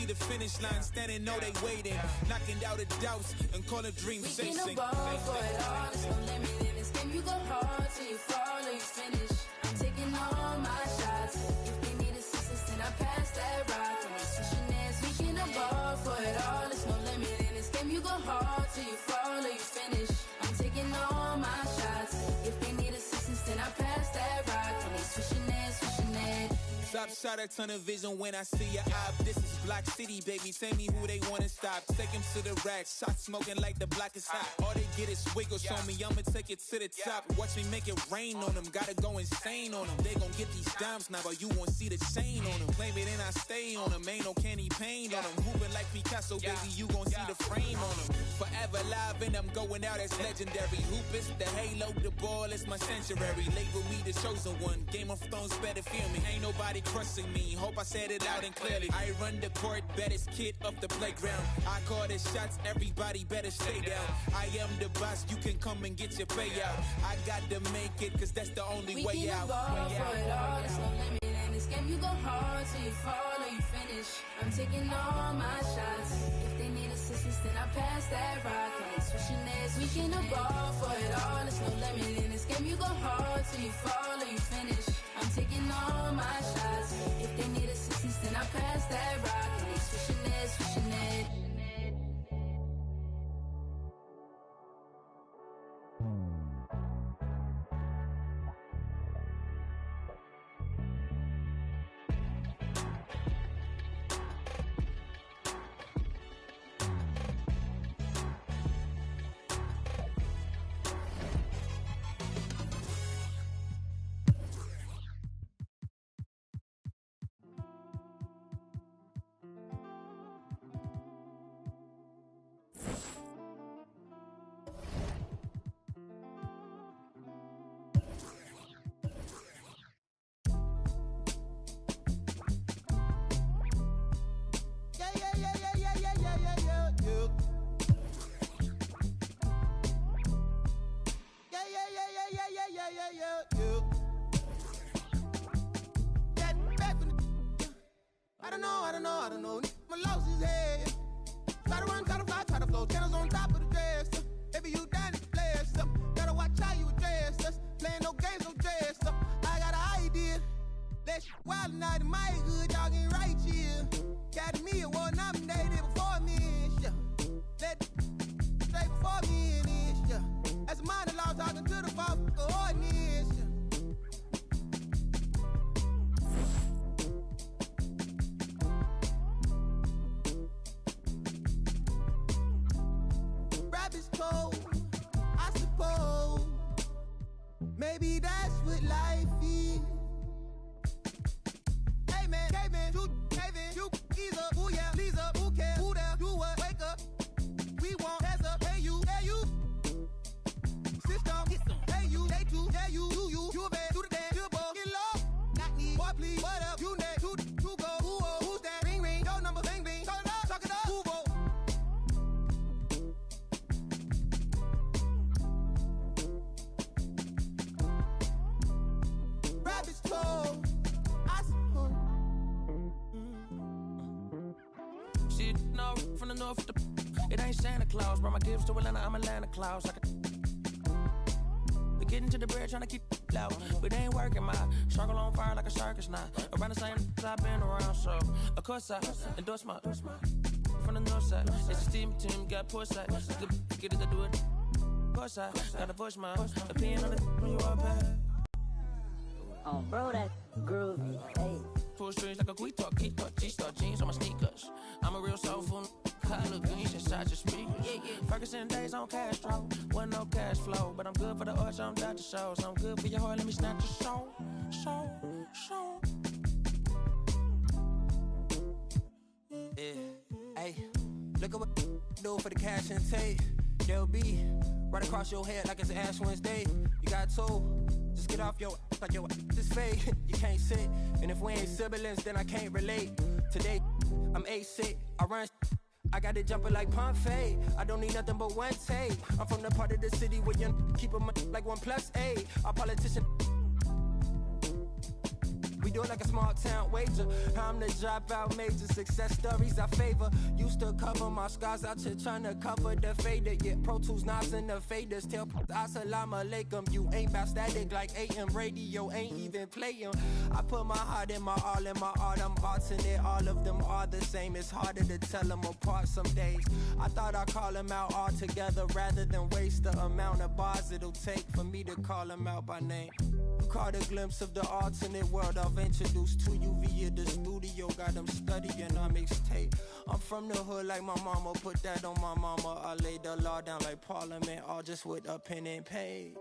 the finish line, standing, know they waiting, knocking out the doubts and call a dream chasing. We can ball for it all, there's no limit in this game. You go hard till you fall or you finish. I'm taking all my shots. If they need assistance, then I pass that rock. And they switching ends, we can ball for it all, there's no limit in this game. You go hard till you fall or you finish. I'm taking all my shots. If they need assistance, then I pass that rock. And they switching ends, switching ends. Top shot a ton of vision when I see your eye. This is Block City, baby. Tell me who they wanna stop. Take them to the rack. Shot smoking like the block is hot. All they get is wiggles on me. I'ma take it to the top. Watch me make it rain on them. Gotta go insane on them. They gon' get these dimes now, but you won't see the chain on them. Claim it and I stay on them. Ain't no candy paint on them. Hooping like Picasso, baby. You gon' see the frame on them. Forever live and I'm going out as legendary. Hoopers, the halo, the ball is my sanctuary. Label me the chosen one. Game of Thrones better feel me. Ain't nobody crushing me. Hope I said it loud and clearly. I run the court, baddest kid off the playground. I call the shots, everybody better stay down. I am the boss, you can come and get your payout. I got to make it, cause that's the only way out. We can ball for it all, there's no limit in this game. You go hard till you fall or you finish. I'm taking all my shots. If they need assistance, then I pass that rock. And switching ends, we can ball for it all, there's no limit in this game. You go hard till you fall or you finish. I'm taking all my shots. If they need assistance, then I pass that rock. And they switching it, switching it. I don't know. My loss is head. Try to run, try to fly, try to flow. Channels on top of the dresser. Baby, you down to play stuff. Gotta watch how you address us. Playing no games, no dress up. I got an idea. Let's wild night in my hood, y'all getting right here. Academy Award nominated before me, yeah. Let straight before me in this, yeah. As a minor law talking to the false ordinance, yeah. Rabbit's cold, I suppose. Maybe that's what life is. Hey man, you, ease up, ooh yeah, please up, who cares, who there, do what, wake up. We want hands up, hey you, system, hey you, they too, yeah you, do you bad, do the dance, do the ball, get low, not need, boy please, what up, you next, two go, who's that, ring, your number, bing, talk it up, move on. Rabbit's cold, I suppose. Shit, no, from the north, it ain't Santa Claus. Brought my gifts to Atlanta, I'm Atlanta Claus. We getting to the bread, trying to keep it loud. But it ain't working, my circle on fire like a circus now. Around the same I've been around, so of course I endorse my from the north side. It's a team, got poor side. Get it to do it. Course I gotta voice my opinion on it when you are bad. Oh, bro, that groovy. Hey. Pull strings like a G-Talk, G-Star jeans on my sneakers. I'm a real soulful. I look good, you should shot your speakers. Ferguson days on Castro, wasn't no cash flow. But I'm good for the arts, I'm Dr. Shows. I'm good for your heart, let me snatch your soul. Yeah, hey, look at what do for the cash and take. They'll be right across your head like it's Ash Wednesday. You got told, just get off your like your this fake. You can't sit, and if we ain't siblings, then I can't relate. Today, I'm A-sick, I run. I got it jumping like Pompeii. I don't need nothing but one take. I'm from the part of the city where you keep them like 1+8. Our politician, we do it like a small town wager. I'm the dropout major, success stories I favor. Used to cover my scars out here trying to cover the fader. Yeah, Pro Tools, Nas, and the faders. Tell Assalamu alaikum. You ain't bout static like AM radio, ain't even playing. I put my heart in my all in my art. I'm alternate, all of them are the same. It's harder to tell them apart some days. I thought I'd call them out all together rather than waste the amount of bars it'll take for me to call them out by name. Caught a glimpse of the alternate world I've introduced to you via the studio. Got them studying on mixtape. I'm from the hood like my mama, put that on my mama. I laid the law down like Parliament, all just with a pen and page.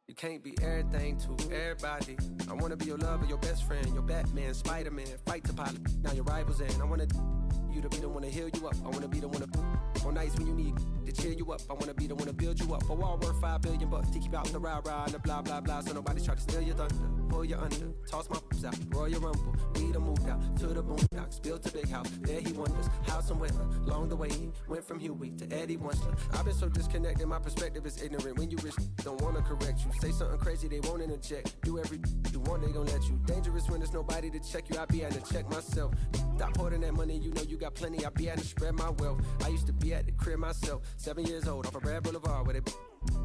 You can't be everything to everybody. I wanna be your lover, your best friend, your Batman, Spider-Man, fight to pilot. Now your rivals in. I wanna you to be the one to heal you up. I wanna be the one to on nights when you need to cheer you up. I wanna be the one to build you up. A wall worth $5 billion to keep out the rah-rah and the blah blah blah. So nobody try to steal your thunder, pull you under, toss my pops out, Royal Rumble. We done moved out to the boondocks, built a big house. There he wonders how some weather. Along the way he went from Huey to Eddie Munster. I've been so disconnected, my perspective is ignorant. When you rich, don't wanna correct you. Say something crazy, they won't interject. Do every you want, they gon' let you. Dangerous when there's nobody to check you. I be having to check myself. Stop hoarding that money, you know you got plenty. I be having to spread my wealth. I used to be at the crib myself, 7 years old, off a Brad Boulevard where they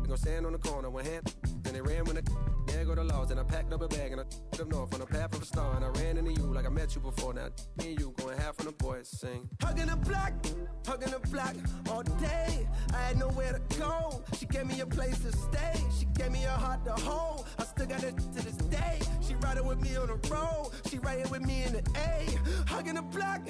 gon' stand on the corner, one hand. Then they ran when there go the laws. Then I packed up a bag and I up north on the path of a star. And I ran into you like I met you before. Now me and you going half on the boys sing. Hugging the block all day. I had nowhere to go. She gave me a place to stay. She gave me a heart to hold. I still got it to this day. She riding with me on the road. She riding with me in the A. Hugging the block,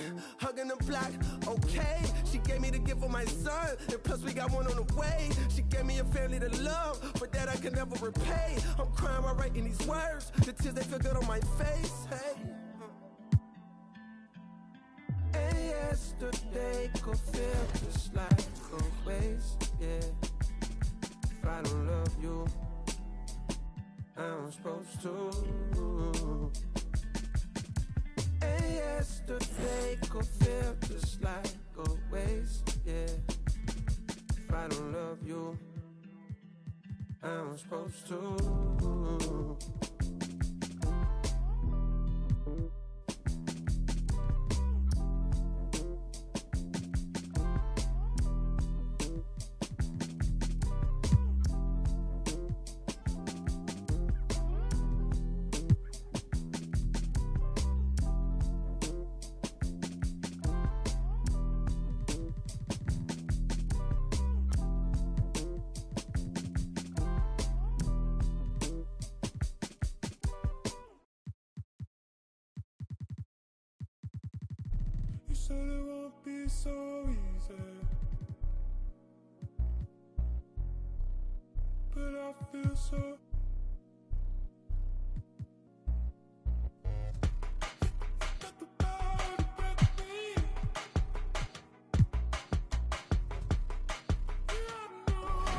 okay. She gave me the gift for my son. And plus we got one on the way. She gave me a family to love, but that I can never repay. I'm crying while writing these words. The tears, they feel good on my face. Hey. And yesterday could feel just like a waste, yeah. If I don't love you, I'm supposed to. And yesterday could feel just like a waste, yeah. If I don't love you, I'm supposed to. Said it won't be so easy, but I feel so. Got the power to break me. Yeah, I know it.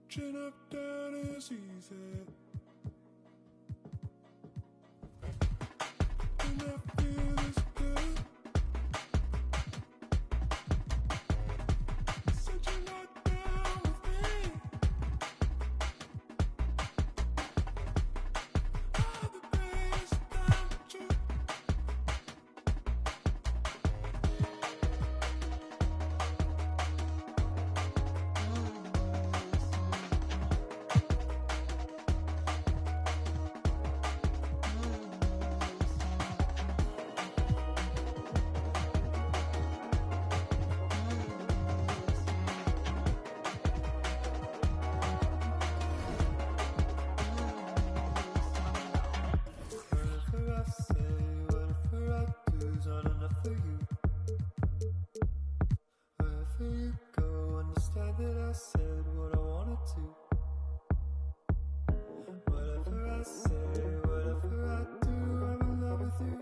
Chin up, down is easy. And I feel this good. Said you're not down with me. All the best time with you. say, whatever I do, I'm in love with you.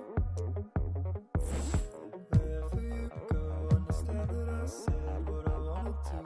Wherever you go, understand that I said what I wanted to.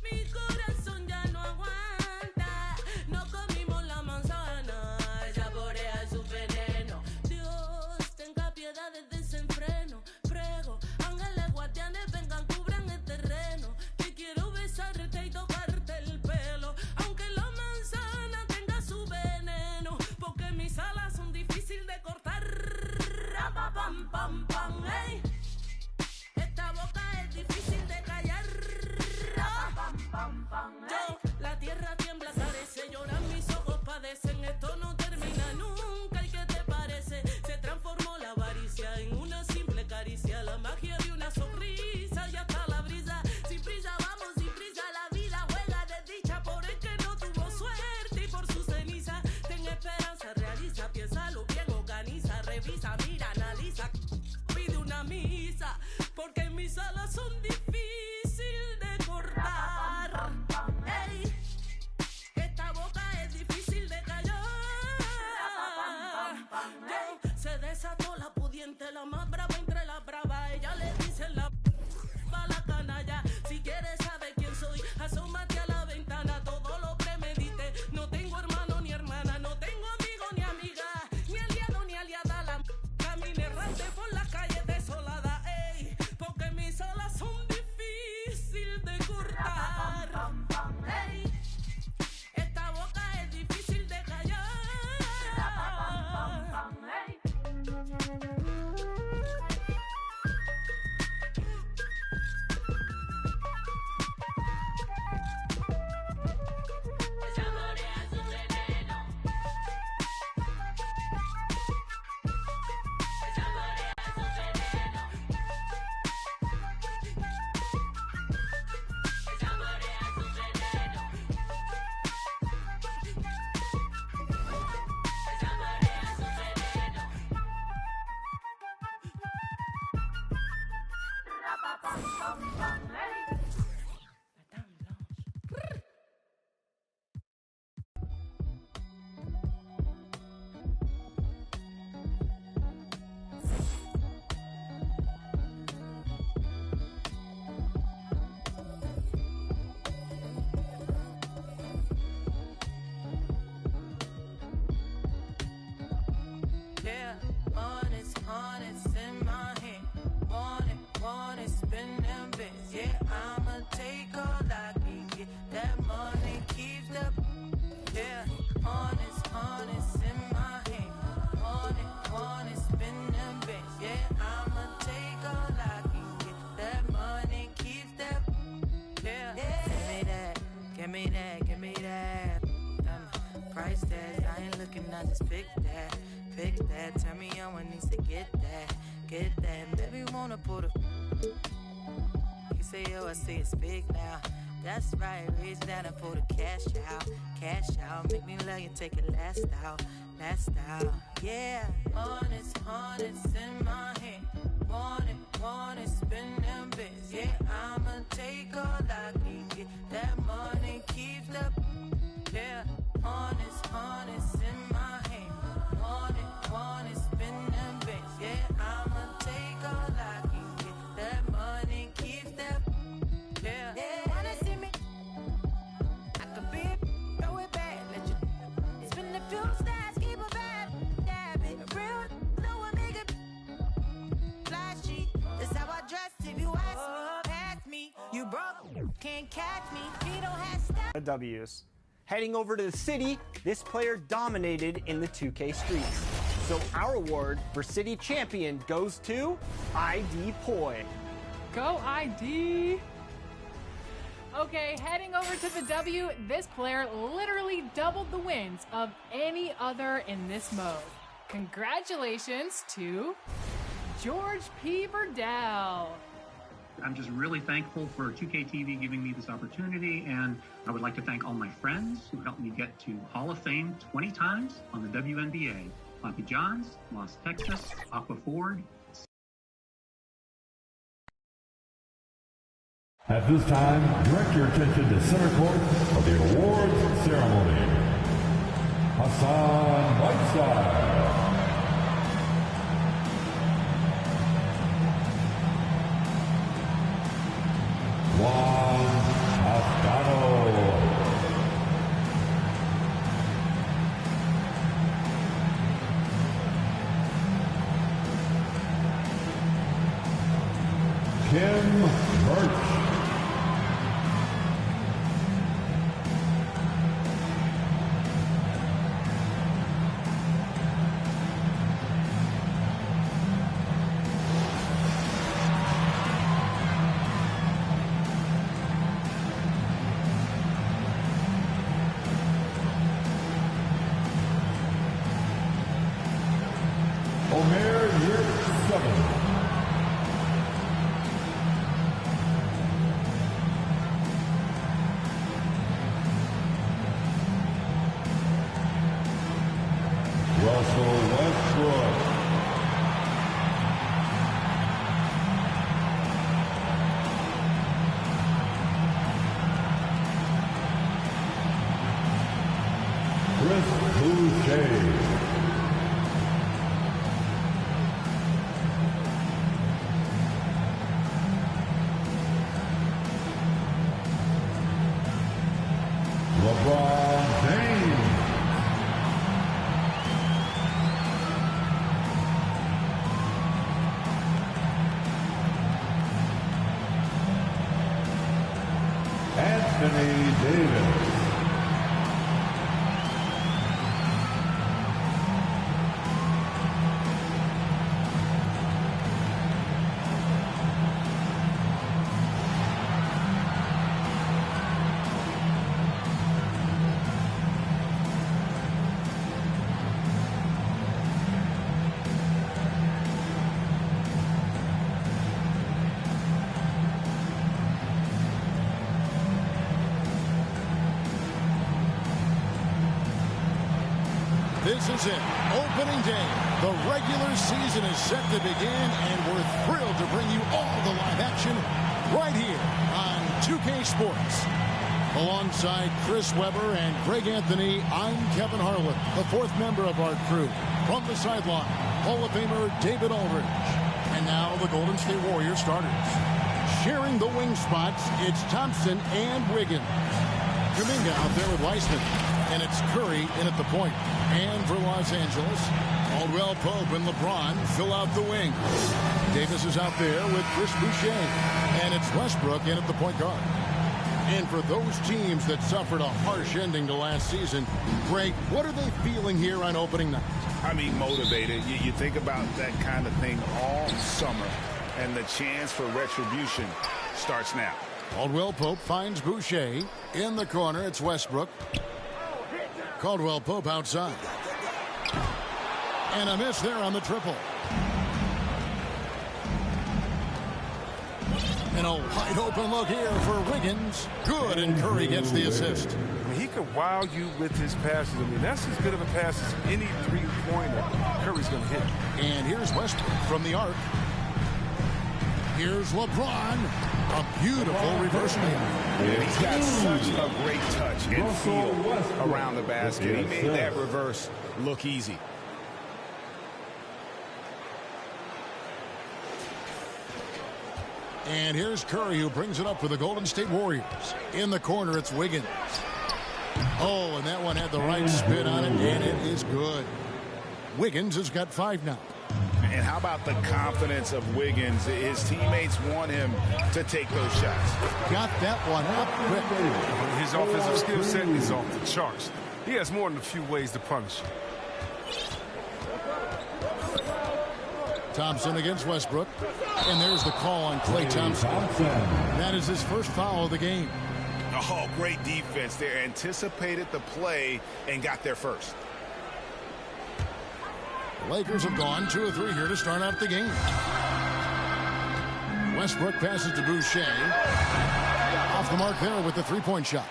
Mi corazón ya no aguanta, no comimos la manzana, saborea su veneno. Dios, tenga piedad del desenfreno. Prego, ángeles guardianes, vengan, cubran el terreno. Que quiero besarte y tocarte el pelo, aunque la manzana tenga su veneno, porque mis alas son difíciles de cortar. Pam, pam, pam, ey. Esta boca es difícil de callar. Yo, la tierra tiembla, carece, lloran mis ojos, padecen. Esto no termina nunca. ¿Y qué te parece? Se transformó la avaricia en una simple caricia, la magia de una sonrisa y hasta la brisa. Sin prisa vamos, sin prisa la vida juega de dicha por el que no tuvo suerte y por su ceniza. Ten esperanza, realiza, piénsalo bien, organiza, revisa, mira, analiza, pide una misa, porque mis alas son difíciles de cortar. Ey, esta boca es difícil de callar. Yo, se desató la pudiente, la más brava entre las bravas. Ella le dice la canalla. Si quieres saber quién soy, asómate a la ventana. Todo lo premedité. No tengo hermano ni hermana, no tengo amigo ni amiga, ni aliado ni aliada. La camine errante por las calles desoladas. Ey, porque mis alas son difíciles de cortar. Ey, esta boca es difícil de callar. Saborea su veneno. Saborea su veneno. Saborea su veneno. Saborea su veneno. Yeah, honest in my hand. Want it, spend them bits. Yeah, I'ma take all I can get. That money keeps the. Yeah, honest in my hand. Want it, spend them bits. Yeah, I'ma take all I can get. That money keeps that. Yeah, give me that, give me that. Price tags, I ain't looking, I just pick that. Turn me on when needs to get that. Baby wanna put a You say, oh, I say it's big now. That's right, reach down and pull the cash out. Cash out, make me love you, take it last out. Last out, yeah. Honest in my hand. Want it, spend them bits. Yeah, I'ma take all I can get. That money keeps the, yeah. Honest in my hand. Want it, spend them bits. Yeah, I'ma take all I can get. That money keeps that, yeah. Wanna see me? I could be a, throw it back, let you spin a few stars, keep a vibe, dab it. Real, no one make it flashy. That's how I dress if you ask me. Past me, you broke, can't catch me. He don't have style. W's. Heading over to the city, this player dominated in the 2K streets. So our award for city champion goes to ID Poi. Go ID! Okay, heading over to the W, this player literally doubled the wins of any other in this mode. Congratulations to George P. Burdell. I'm just really thankful for 2K TV giving me this opportunity, and I would like to thank all my friends who helped me get to Hall of Fame 20 times on the WNBA. Poppy Johns, Los Texas, Aqua Ford. At this time, direct your attention to center court for the awards ceremony. Hassan Whiteside. Juan Ascano. Kim Birch. This is it. Opening day. The regular season is set to begin, and we're thrilled to bring you all the live action right here on 2K Sports. Alongside Chris Webber and Greg Anthony, I'm Kevin Harlan, the fourth member of our crew. From the sideline, Hall of Famer David Aldridge. And now the Golden State Warriors starters. Sharing the wing spots, it's Thompson and Wiggins. Kuminga out there with Weissman. And it's Curry in at the point. And for Los Angeles, Caldwell Pope and LeBron fill out the wings. Davis is out there with Chris Boucher. And it's Westbrook in at the point guard. And for those teams that suffered a harsh ending to last season, Greg, what are they feeling here on opening night? I mean, motivated. You think about that kind of thing all summer, and the chance for retribution starts now. Caldwell Pope finds Boucher. In the corner, it's Westbrook. Caldwell Pope outside. And a miss there on the triple. And a wide open look here for Wiggins. Good, and Curry gets the assist. I mean, he can wow you with his passes. I mean, that's as good of a pass as any three-pointer Curry's going to hit. And here's Westbrook from the arc. Here's LeBron. A beautiful reverse layup. Yeah, he's got such a great touch and feel around the basket. He made that reverse look easy. And here's Curry, who brings it up for the Golden State Warriors. In the corner, it's Wiggins. Oh, and that one had the right spin on it, and it is good. Wiggins has got 5 now. And how about the confidence of Wiggins? His teammates want him to take those shots. Got that one up quick. His offensive skill set is off the charts. He has more than a few ways to punish you. Thompson against Westbrook. And there's the call on Klay Thompson. That is his first foul of the game. Oh, great defense there. Anticipated the play and got there first. The Lakers have gone 2 of 3 here to start out the game. Westbrook passes to Boucher. Off the mark there with the three-point shot.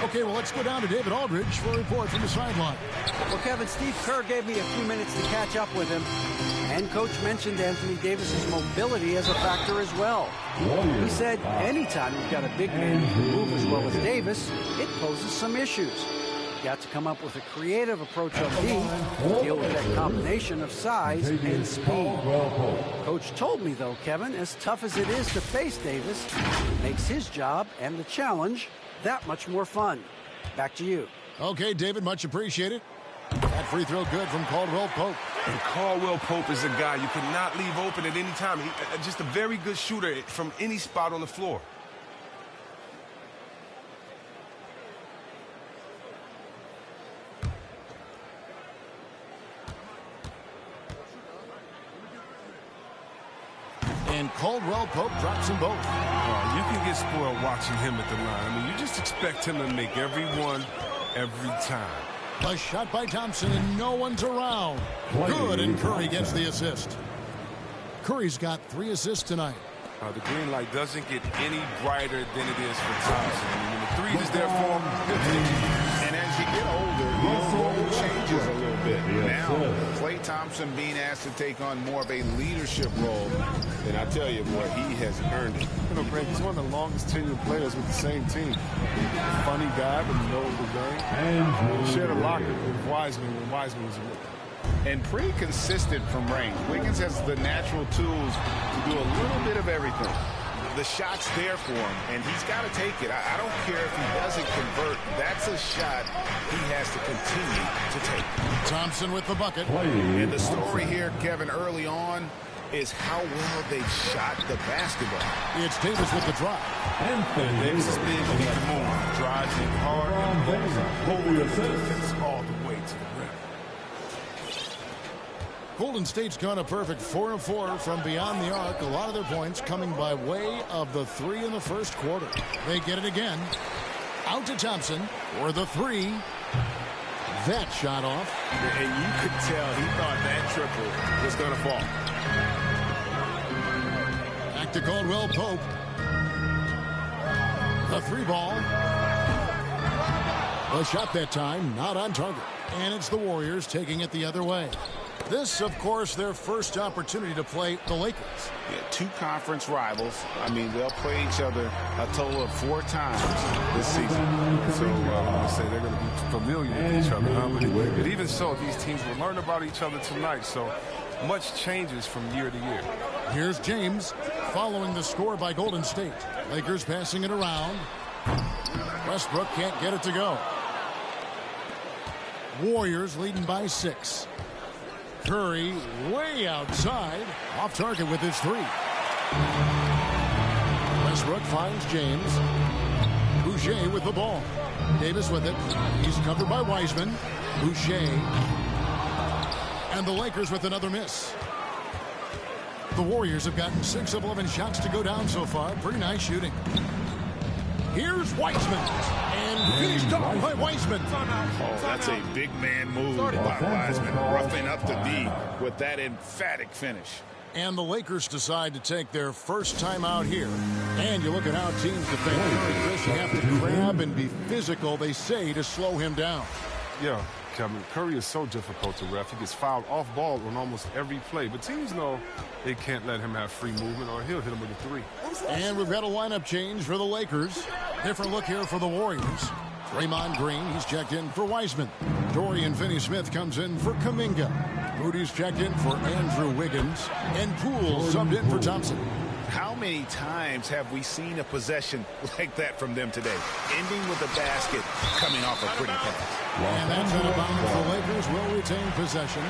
Okay, well, let's go down to David Aldridge for a report from the sideline. Well, Kevin, Steve Kerr gave me a few minutes to catch up with him. And Coach mentioned Anthony Davis's mobility as a factor as well. He said anytime you've got a big man who can move as well as Davis, it poses some issues. You got to come up with a creative approach on D to deal with that combination of size and speed. Coach told me, though, Kevin, as tough as it is to face Davis, it makes his job and the challenge that much more fun. Back to you. Okay, David, much appreciated. That free throw good from Caldwell Pope. And Caldwell Pope is a guy you cannot leave open at any time. He's just a very good shooter from any spot on the floor. And Caldwell Pope drops them both. You can get spoiled watching him at the line. I mean, you just expect him to make every one, every time. A shot by Thompson, and no one's around. Good, and Curry gets the assist. Curry's got 3 assists tonight. The green light doesn't get any brighter than it is for Thompson. I mean, when the 3 is there for him, and as you get older, your role changes a little bit. Now, Klay Thompson being asked to take on more of a leadership role, and I tell you, boy, he has earned it. You know, Greg, he's one of the longest tenured players with the same team. Funny guy, but he knows the game. He shared a locker with Wiseman when Wiseman was a rookie. And pretty consistent from range. Wiggins has the natural tools to do a little bit of everything. The shot's there for him, and he's got to take it. I don't care if he doesn't convert. That's a shot he has to continue to take. Thompson with the bucket. And the story here, Kevin, early on is how well they've shot the basketball. It's Davis with the drive. And Davis is big, but he can move. Drives in hard and goes over the defense all the way to the rim. Golden State's gone a perfect 4 of 4 from beyond the arc. A lot of their points coming by way of the 3 in the first quarter. They get it again. Out to Thompson for the 3. That shot off. And you could tell he thought that triple was going to fall. Back to Caldwell Pope. The 3 ball. A shot that time, not on target. And it's the Warriors taking it the other way. This, of course, their first opportunity to play the Lakers. Yeah, 2 conference rivals. I mean, they'll play each other a total of 4 times this season. So I say they're going to be familiar with each other. Huh? But even so, these teams will learn about each other tonight. So much changes from year to year. Here's James following the score by Golden State. Lakers passing it around. Westbrook can't get it to go. Warriors leading by 6. Curry way outside, off target with his 3. Westbrook finds James. Boucher with the ball. Davis with it. He's covered by Wiseman. Boucher. And the Lakers with another miss. The Warriors have gotten 6 of 11 shots to go down so far. Pretty nice shooting. Here's Wiseman. And finished off by Wiseman. Oh, that's a big man move by Wiseman. Roughing up the D with that emphatic finish. And the Lakers decide to take their first time out here. And you look at how teams defend Curry, Chris. You have to grab and be physical, they say, to slow him down. Yeah, Kevin, Curry is so difficult to ref. He gets fouled off ball on almost every play. But teams know they can't let him have free movement or he'll hit him with a three. And we've got a lineup change for the Lakers. Different look here for the Warriors. Draymond Green, he's checked in for Wiseman. Dorian Finney-Smith comes in for Kuminga. Moody's checked in for Andrew Wiggins. And Poole subbed in for Thompson. How many times have we seen a possession like that from them today? Ending with a basket, coming off a pretty pass. And that's out of bounds. The Lakers will retain possession.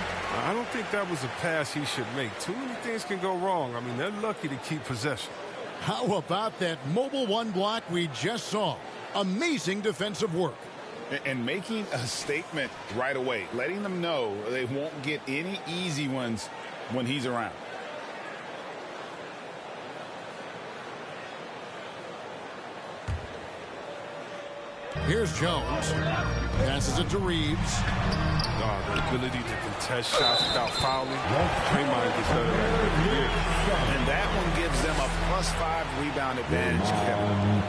I don't think that was a pass he should make. Too many things can go wrong. I mean, they're lucky to keep possession. How about that mobile one block we just saw? Amazing defensive work. And making a statement right away, letting them know they won't get any easy ones when he's around. Here's Jones. Passes it to Reeves. The ability to contest shots without fouling. Draymond gets better at it. And that one gives them a +5 rebound advantage, Kevin.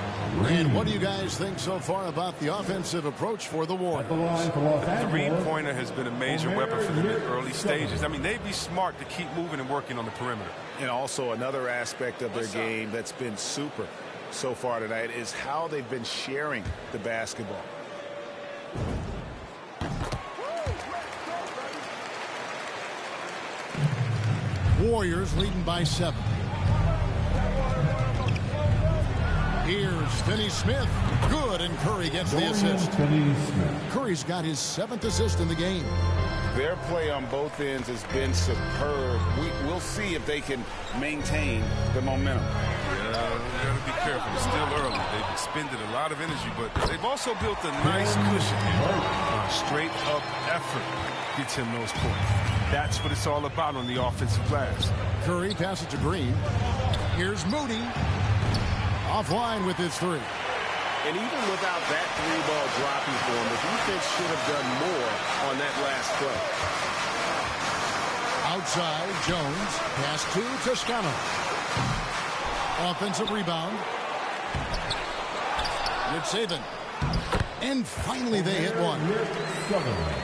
And what do you guys think so far about the offensive approach for the Warriors? The three-pointer has been a major weapon for them in early stages. I mean, they'd be smart to keep moving and working on the perimeter. And also another aspect of their game that's been super so far tonight is how they've been sharing the basketball. Warriors leading by 7. Here's Finney-Smith. Good, and Curry gets the assist. Curry's got his 7th assist in the game. Their play on both ends has been superb. We'll see if they can maintain the momentum. Yeah, we got to be careful. It's still early. They've expended a lot of energy, but they've also built a nice cushion here. Straight up effort gets him those points. That's what it's all about on the offensive glass. Curry passes to Green. Here's Moody. Offline with his 3. And even without that 3-ball dropping for him, the defense should have done more on that last play. Outside, Jones. Pass to Toscano. Offensive rebound. It's Saban. And finally they hit one.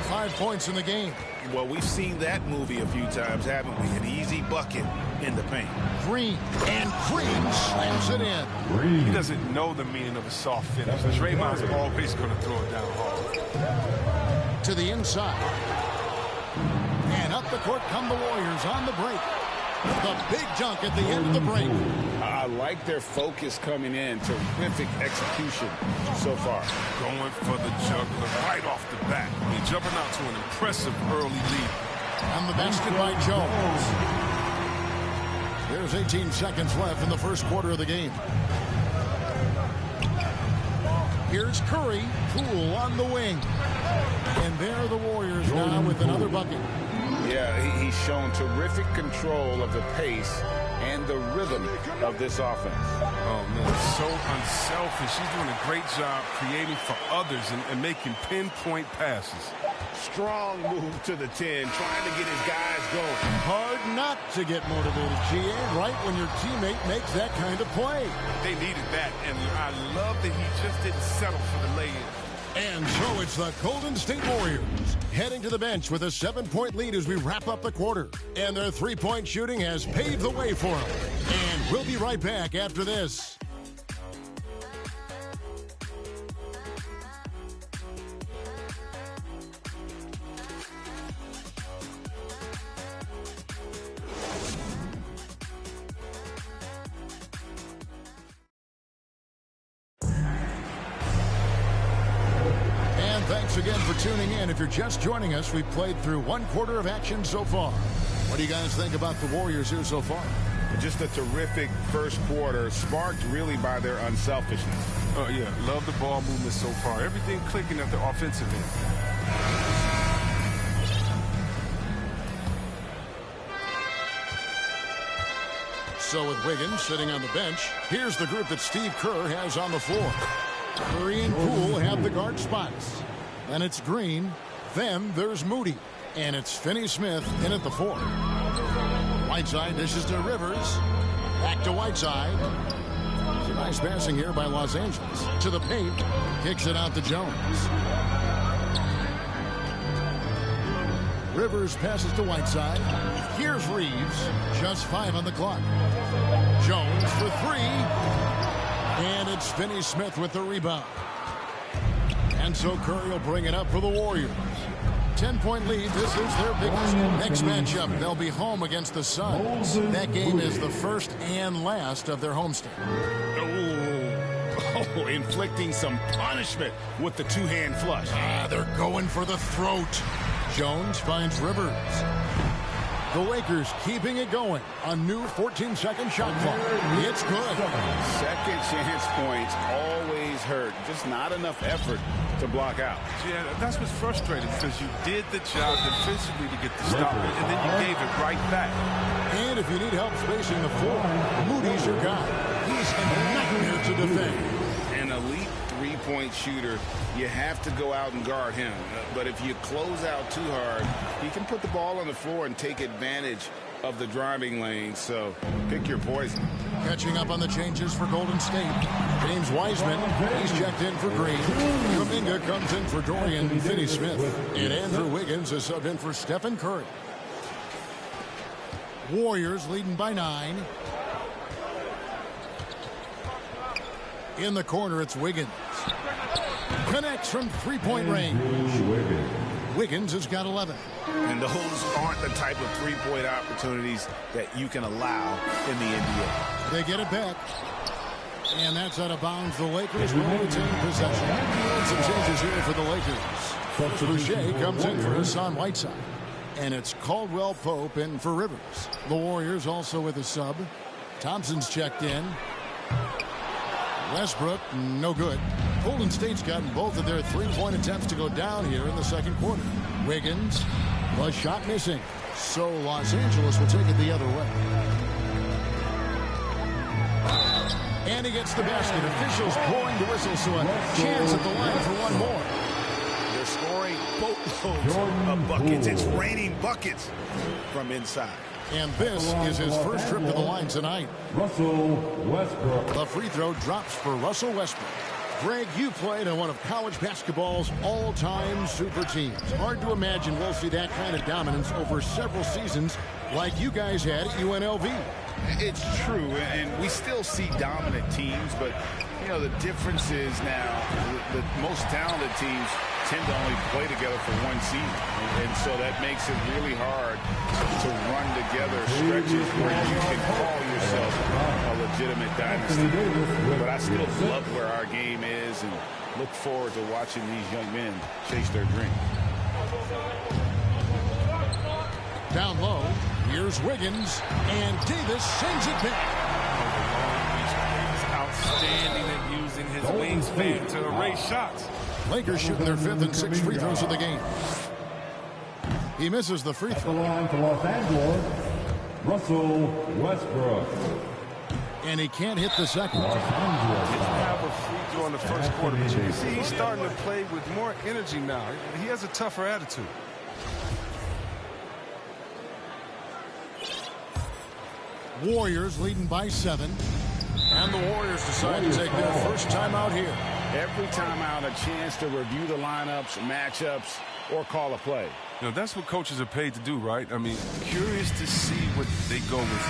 5 points in the game. Well, we've seen that movie a few times, haven't we? An easy bucket in the paint. Green. And Green slams it in. He doesn't know the meaning of a soft finish. Draymond's always going to throw it down hard. To the inside. And up the court come the Warriors on the break. The big dunk at the end of the break. I like their focus coming in. Terrific execution so far. Going for the juggler right off the bat. I mean, jumping out to an impressive early lead. And the basket by Jones. There's 18 seconds left in the first quarter of the game. Here's Curry. Poole on the wing. And there are the Warriors now with another bucket. Yeah, he's shown terrific control of the pace and the rhythm of this offense. Oh, man, so unselfish. He's doing a great job creating for others and making pinpoint passes. Strong move to the 10, trying to get his guys going. Hard not to get motivated, GA, right when your teammate makes that kind of play. They needed that, and I love that he just didn't settle for the lay-in. And so it's the Golden State Warriors heading to the bench with a 7-point lead as we wrap up the quarter. And their 3-point shooting has paved the way for them. And we'll be right back after this. Thanks again for tuning in. If you're just joining us, we've played through 1 quarter of action so far. What do you guys think about the Warriors here so far? Just a terrific first quarter, sparked really by their unselfishness. Oh, yeah. Love the ball movement so far. Everything clicking at the offensive end. So with Wiggins sitting on the bench, here's the group that Steve Kerr has on the floor. Curry and Poole have the guard spots. Then it's Green. Then there's Moody. And it's Finney-Smith in at the 4. Whiteside dishes to Rivers. Back to Whiteside. Nice passing here by Los Angeles. To the paint. Kicks it out to Jones. Rivers passes to Whiteside. Here's Reeves. Just 5 on the clock. Jones for 3. And it's Finney-Smith with the rebound. And so Curry will bring it up for the Warriors. 10-point lead. This is their biggest. Next matchup, they'll be home against the Suns. That game is the first and last of their homestand. Oh, inflicting some punishment with the two-hand flush. They're going for the throat. Jones finds Rivers. The Lakers keeping it going. A new 14-second shot clock. It's good. Second chance points always hurt. Just not enough effort to block out. Yeah, that's what's frustrating because you did the job defensively to get the stop, and then you gave it right back. And if you need help spacing the floor, Moody's your guy. He's a nightmare to defend. An elite three-point shooter, you have to go out and guard him. But if you close out too hard, he can put the ball on the floor and take advantage of the driving lane. So pick your poison. Catching up on the changes for Golden State. James Wiseman, he's checked in for Green. Kuminga comes in for Dorian Finney-Smith. And Andrew Wiggins is subbed in for Stephen Curry. Warriors leading by 9. In the corner, it's Wiggins. Connects from three-point range. Wiggins has got 11. And those aren't the type of three-point opportunities that you can allow in the NBA. They get it back. And that's out of bounds. The Lakers will retain possession. Some changes here for the Lakers. Boucher comes in for Hassan Whiteside. And it's Caldwell Pope in for Rivers. The Warriors also with a sub. Thompson's checked in. Westbrook, no good. Golden State's gotten both of their three-point attempts to go down here in the second quarter. Wiggins, the shot missing. So Los Angeles will take it the other way. And he gets the basket. Officials blowing the whistle, so a chance at the line for one more. They're scoring boatloads of buckets. It's raining buckets from inside. And this is his first trip to the line tonight. Russell Westbrook. The free throw drops for Russell Westbrook. Greg, you played on one of college basketball's all-time super teams. Hard to imagine we'll see that kind of dominance over several seasons like you guys had at UNLV. It's true, and we still see dominant teams, but, you know, the difference is now the most talented teams tend to only play together for one season. And so that makes it really hard to run together stretches where you can call yourself a legitimate dynasty. But I still love where our game is and look forward to watching these young men chase their dream. Down low, here's Wiggins, and Davis sends it back. He's outstanding at using his wingspan to erase shots. Lakers shooting their 5th and 6th free throws of the game. He misses the free throw. The line for Los Angeles, Russell Westbrook. And he can't hit the second. Didn't have a free throw in the first quarter, but you can see he's starting to play with more energy now. He has a tougher attitude. Warriors leading by 7. And the Warriors decide to take their first time out here. Every time out, a chance to review the lineups, matchups, or call a play. You know, that's what coaches are paid to do, right? I mean, curious to see what they go with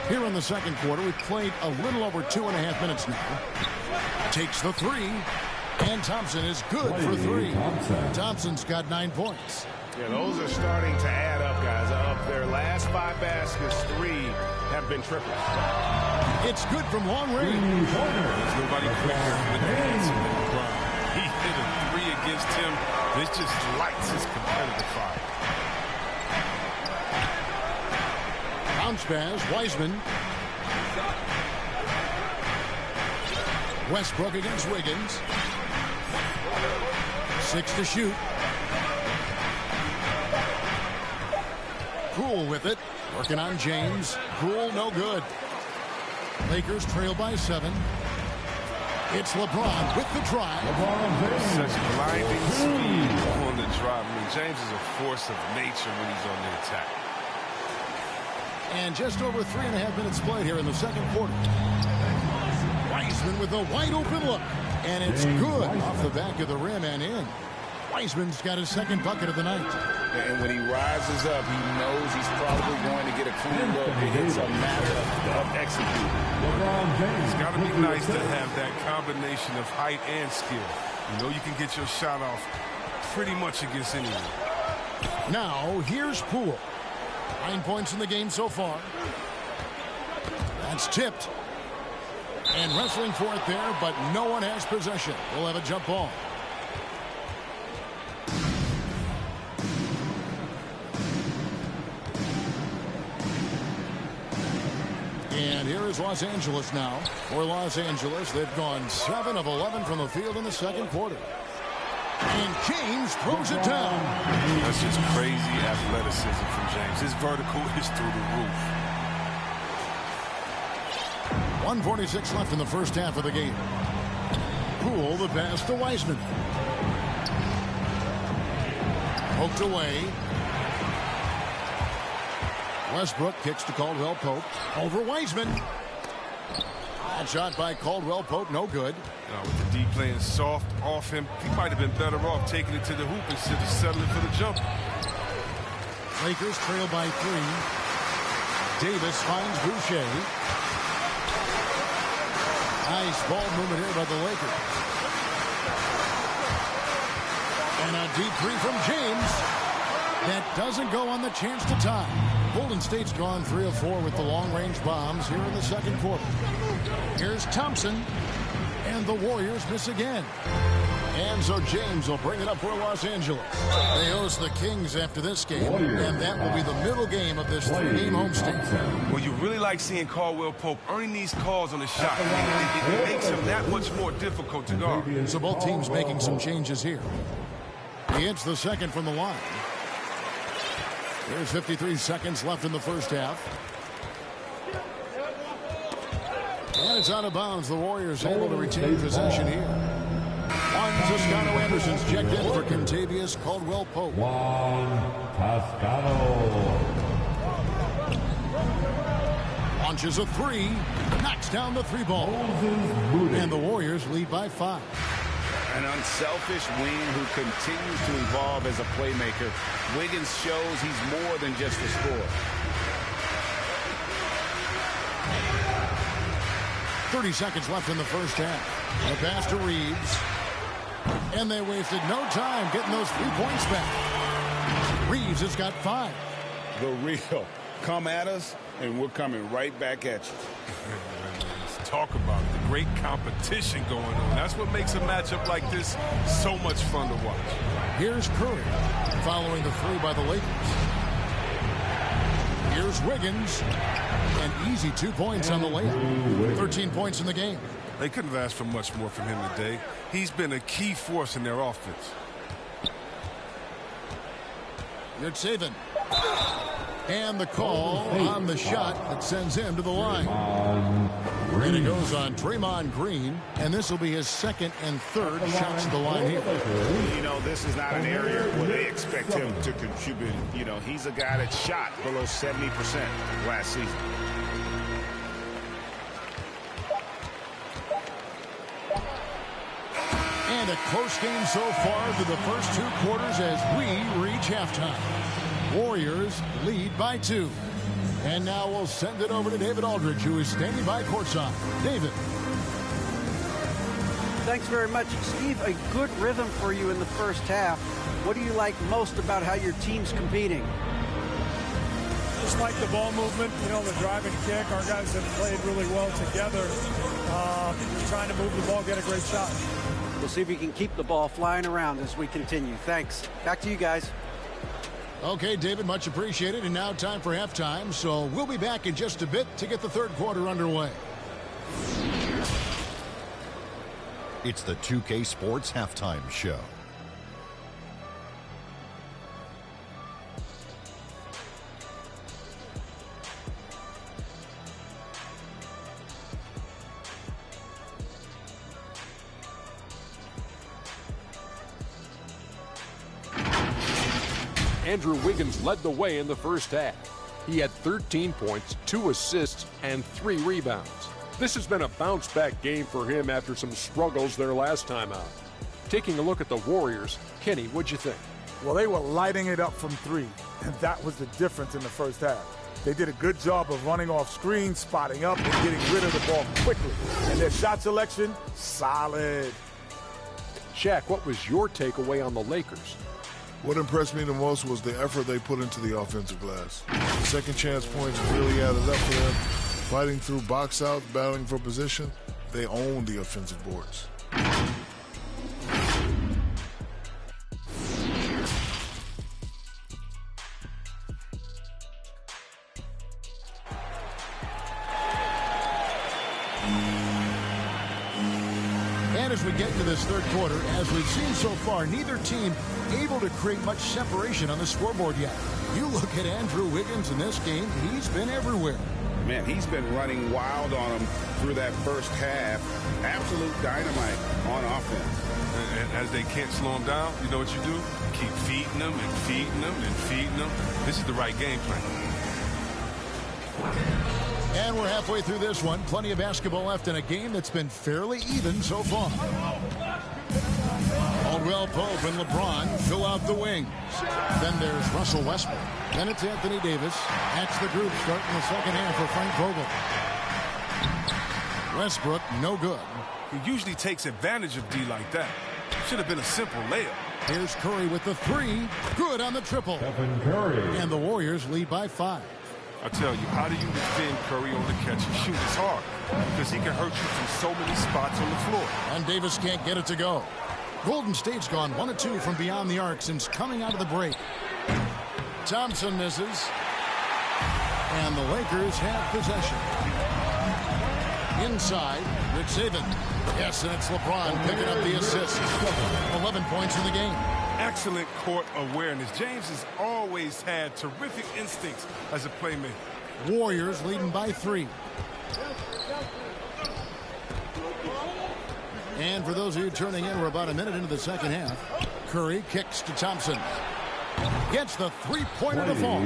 here. Here in the second quarter, we've played a little over 2.5 minutes now. Takes the 3, and Thompson is good for 3. Thompson's got 9 points. Yeah, those are starting to add up, guys. Of their last 5 baskets, 3 have been triples. It's good from long range. There's nobody quicker with the hands than LeBron. He hit a 3 against him. This just lights his competitive fire. Bounce pass, Wiseman. Westbrook against Wiggins. 6 to shoot. Poole with it. Working on James. Poole no good. Lakers trail by 7. It's LeBron with the drive. Such blinding speed on the drive. I mean, James is a force of nature when he's on the attack. And just over 3.5 minutes played here in the second quarter. Wiseman with a wide open look. And it's good off the back of the rim and in. Wiseman's got his second bucket of the night. And when he rises up, he knows he's probably going to get a clean look. It's a matter of executing. It's got to be nice to have that combination of height and skill. You know you can get your shot off pretty much against anyone. Now, here's Poole. 9 points in the game so far. That's tipped. And wrestling for it there, but no one has possession. We'll have a jump ball. And here is Los Angeles now. For Los Angeles, they've gone 7 of 11 from the field in the second quarter. And James throws it down. That's just crazy athleticism from James. His vertical is through the roof. 1:46 left in the first half of the game. Poole the pass to Wiseman. Poked away. Westbrook kicks to Caldwell Pope. Over Wiseman. Bad shot by Caldwell Pope, no good. With the D playing soft off him, he might have been better off taking it to the hoop instead of settling for the jump. Lakers trail by 3. Davis finds Boucher. Nice ball movement here by the Lakers. And a deep three from James. That doesn't go on the chance to tie. Golden State's gone 3 of 4 with the long-range bombs here in the second quarter. Here's Thompson. And the Warriors miss again. And so James will bring it up for Los Angeles. They host the Kings after this game, and that will be the middle game of this 3-game homestand. Well, you really like seeing Caldwell Pope earning these calls on the shot. It makes him that much more difficult to guard. So both teams making some changes here. He hits the second from the line. There's 53 seconds left in the first half. And it's out of bounds. The Warriors able to retain possession here. Juan Toscano Anderson's checked in for Contavious Caldwell Pope. Juan Toscano. Launches a 3. Knocks down the 3 ball. And the Warriors lead by 5. An unselfish wing who continues to evolve as a playmaker. Wiggins shows he's more than just a scorer. 30 seconds left in the first half. The pass to Reeves. And they wasted no time getting those 3 points back. Reeves has got 5. The real. Come at us, and we're coming right back at you. Let's talk about the great competition going on. That's what makes a matchup like this so much fun to watch. Here's Curry following the 3 by the Lakers. Here's Wiggins. An easy 2 points on the layup. 13 points in the game. They couldn't have asked for much more from him today. He's been a key force in their offense. Good saving. And the call on the shot that sends him to the line. And it goes on Draymond Green, and this will be his second and third shots to the line here. You know, this is not an area where they expect him to contribute. You know, he's a guy that shot below 70% last season. And a close game so far through the first 2 quarters as we reach halftime. Warriors lead by 2. And now we'll send it over to David Aldridge, who is standing by courtside. David. Thanks very much, Steve. A good rhythm for you in the first half. What do you like most about how your team's competing? Just like the ball movement, you know, the drive and kick. Our guys have played really well together. Just trying to move the ball, get a great shot. We'll see if we can keep the ball flying around as we continue. Thanks. Back to you guys. Okay, David, much appreciated. And now time for halftime. So we'll be back in just a bit to get the third quarter underway. It's the 2K Sports Halftime Show. Andrew Wiggins led the way in the first half. He had 13 points, 2 assists, and 3 rebounds. This has been a bounce-back game for him after some struggles their last time out. Taking a look at the Warriors, Kenny, what'd you think? Well, they were lighting it up from 3, and that was the difference in the first half. They did a good job of running off screens, spotting up, and getting rid of the ball quickly. And their shot selection, solid. Shaq, what was your takeaway on the Lakers? What impressed me the most was the effort they put into the offensive glass. Second chance points really added up for them. Fighting through box outs, battling for position, they owned the offensive boards. And as we get into this third quarter, as we've seen so far, neither team able to create much separation on the scoreboard yet. You look at Andrew Wiggins in this game, he's been everywhere. Man, he's been running wild on them through that first half. Absolute dynamite on offense. And as they can't slow him down, you know what you do? Keep feeding them and feeding them and feeding them. This is the right game plan. And we're halfway through this one. Plenty of basketball left in a game that's been fairly even so far. Caldwell Pope and LeBron fill out the wings. Then there's Russell Westbrook. Then it's Anthony Davis. That's the group starting the second half for Frank Vogel. Westbrook, no good. He usually takes advantage of D like that. Should have been a simple layup. Here's Curry with the 3. Good on the triple. Stephen Curry. And the Warriors lead by 5. I tell you, how do you defend Curry on the catch and shoot? It's hard because he can hurt you from so many spots on the floor. And Davis can't get it to go. Golden State's gone 1 of 2 from beyond the arc since coming out of the break. Thompson misses. And the Lakers have possession. Inside, Rick Saban. Yes, and it's LeBron picking up the assist. 11 points in the game. Excellent court awareness. James has always had terrific instincts as a playmaker. Warriors leading by 3. And for those of you turning in, we're about a minute into the second half. Curry kicks to Thompson. Gets the three-pointer to fall.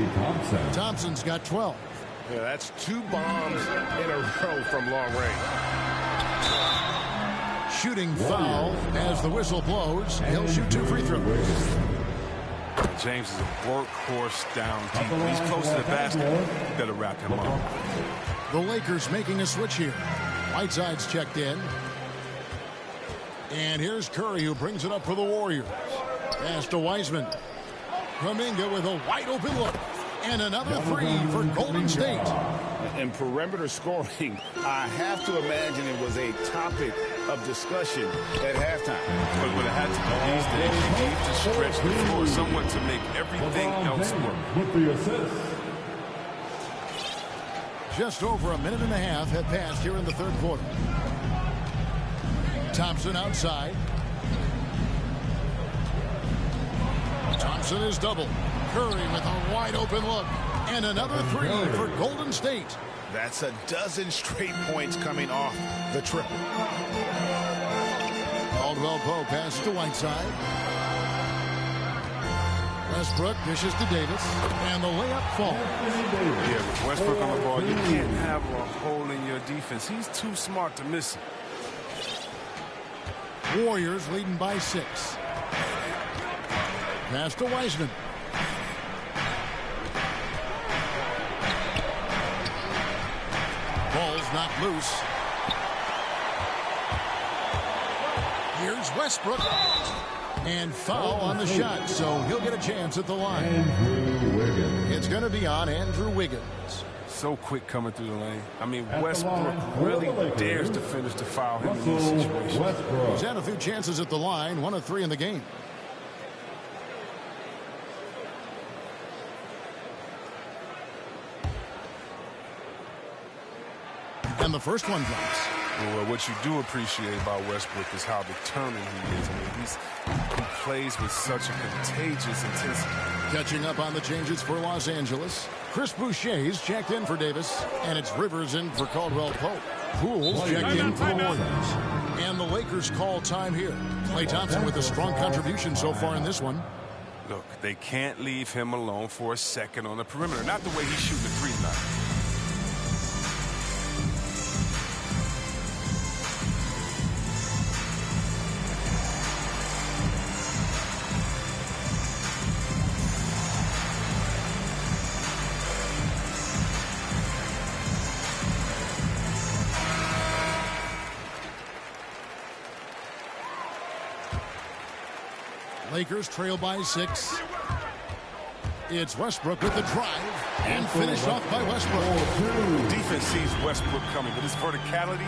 Thompson's got 12. Yeah, that's 2 bombs in a row from long range. Shooting foul as the whistle blows. He'll shoot 2 free throws. James is a workhorse down deep. When he's close to the basket, you better wrap him up. The Lakers making a switch here. Whiteside's checked in. And here's Curry, who brings it up for the Warriors. Pass to Wiseman. Kuminga with a wide open look. And another 3 for Golden State. And perimeter scoring, I have to imagine it was a topic of discussion at halftime. But what it had to be these days, you need to stretch the floor somewhat to make everything else work. With the assist. Just over a minute and a half have passed here in the third quarter. Thompson outside. Thompson is double. Curry with a wide open look. And another 3 for Golden State. That's a dozen straight points coming off the triple. Caldwell Pope passes to Whiteside. Westbrook dishes to Davis. And the layup falls. Yeah, with Westbrook on the ball, you can't have a hole in your defense. He's too smart to miss it. Warriors leading by 6. Pass to Wiseman. Ball's not loose. Here's Westbrook. And foul on the shot, so he'll get a chance at the line. Andrew Wiggins. It's going to be on Andrew Wiggins. So quick coming through the lane. I mean, Westbrook really dares defenders to foul him in these situations. He's had a few chances at the line, 1 of 3 in the game. And the first one drops. Well, what you do appreciate about Westbrook is how determined he is. I mean, he plays with such a contagious intensity. Catching up on the changes for Los Angeles. Chris Boucher's checked in for Davis. And it's Rivers in for Caldwell Pope. Poole's checked in for the Warriors. And the Lakers call time here. Klay Thompson with a strong contribution so far in this one. Look, they can't leave him alone for a second on the perimeter. Not the way he's shooting the three tonight. Lakers trail by 6. It's Westbrook with the drive and finished off by Westbrook. Defense sees Westbrook coming, but his verticality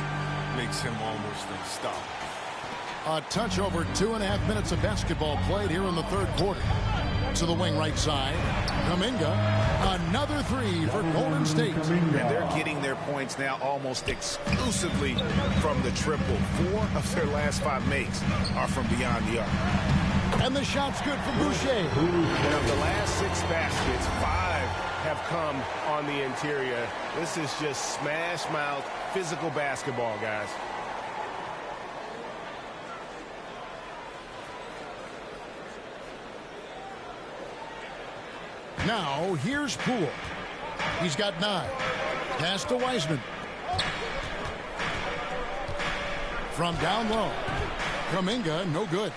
makes him almost unstoppable. A touch over 2.5 minutes of basketball played here in the third quarter. To the wing right side, Kuminga, another three for Golden State. And they're getting their points now almost exclusively from the triple. 4 of their last 5 makes are from beyond the arc. And the shot's good for Boucher. And of the last 6 baskets, 5 have come on the interior. This is just smash mouth, physical basketball, guys. Now, here's Poole. He's got 9. Pass to Wiseman. From down low. Kuminga, no good.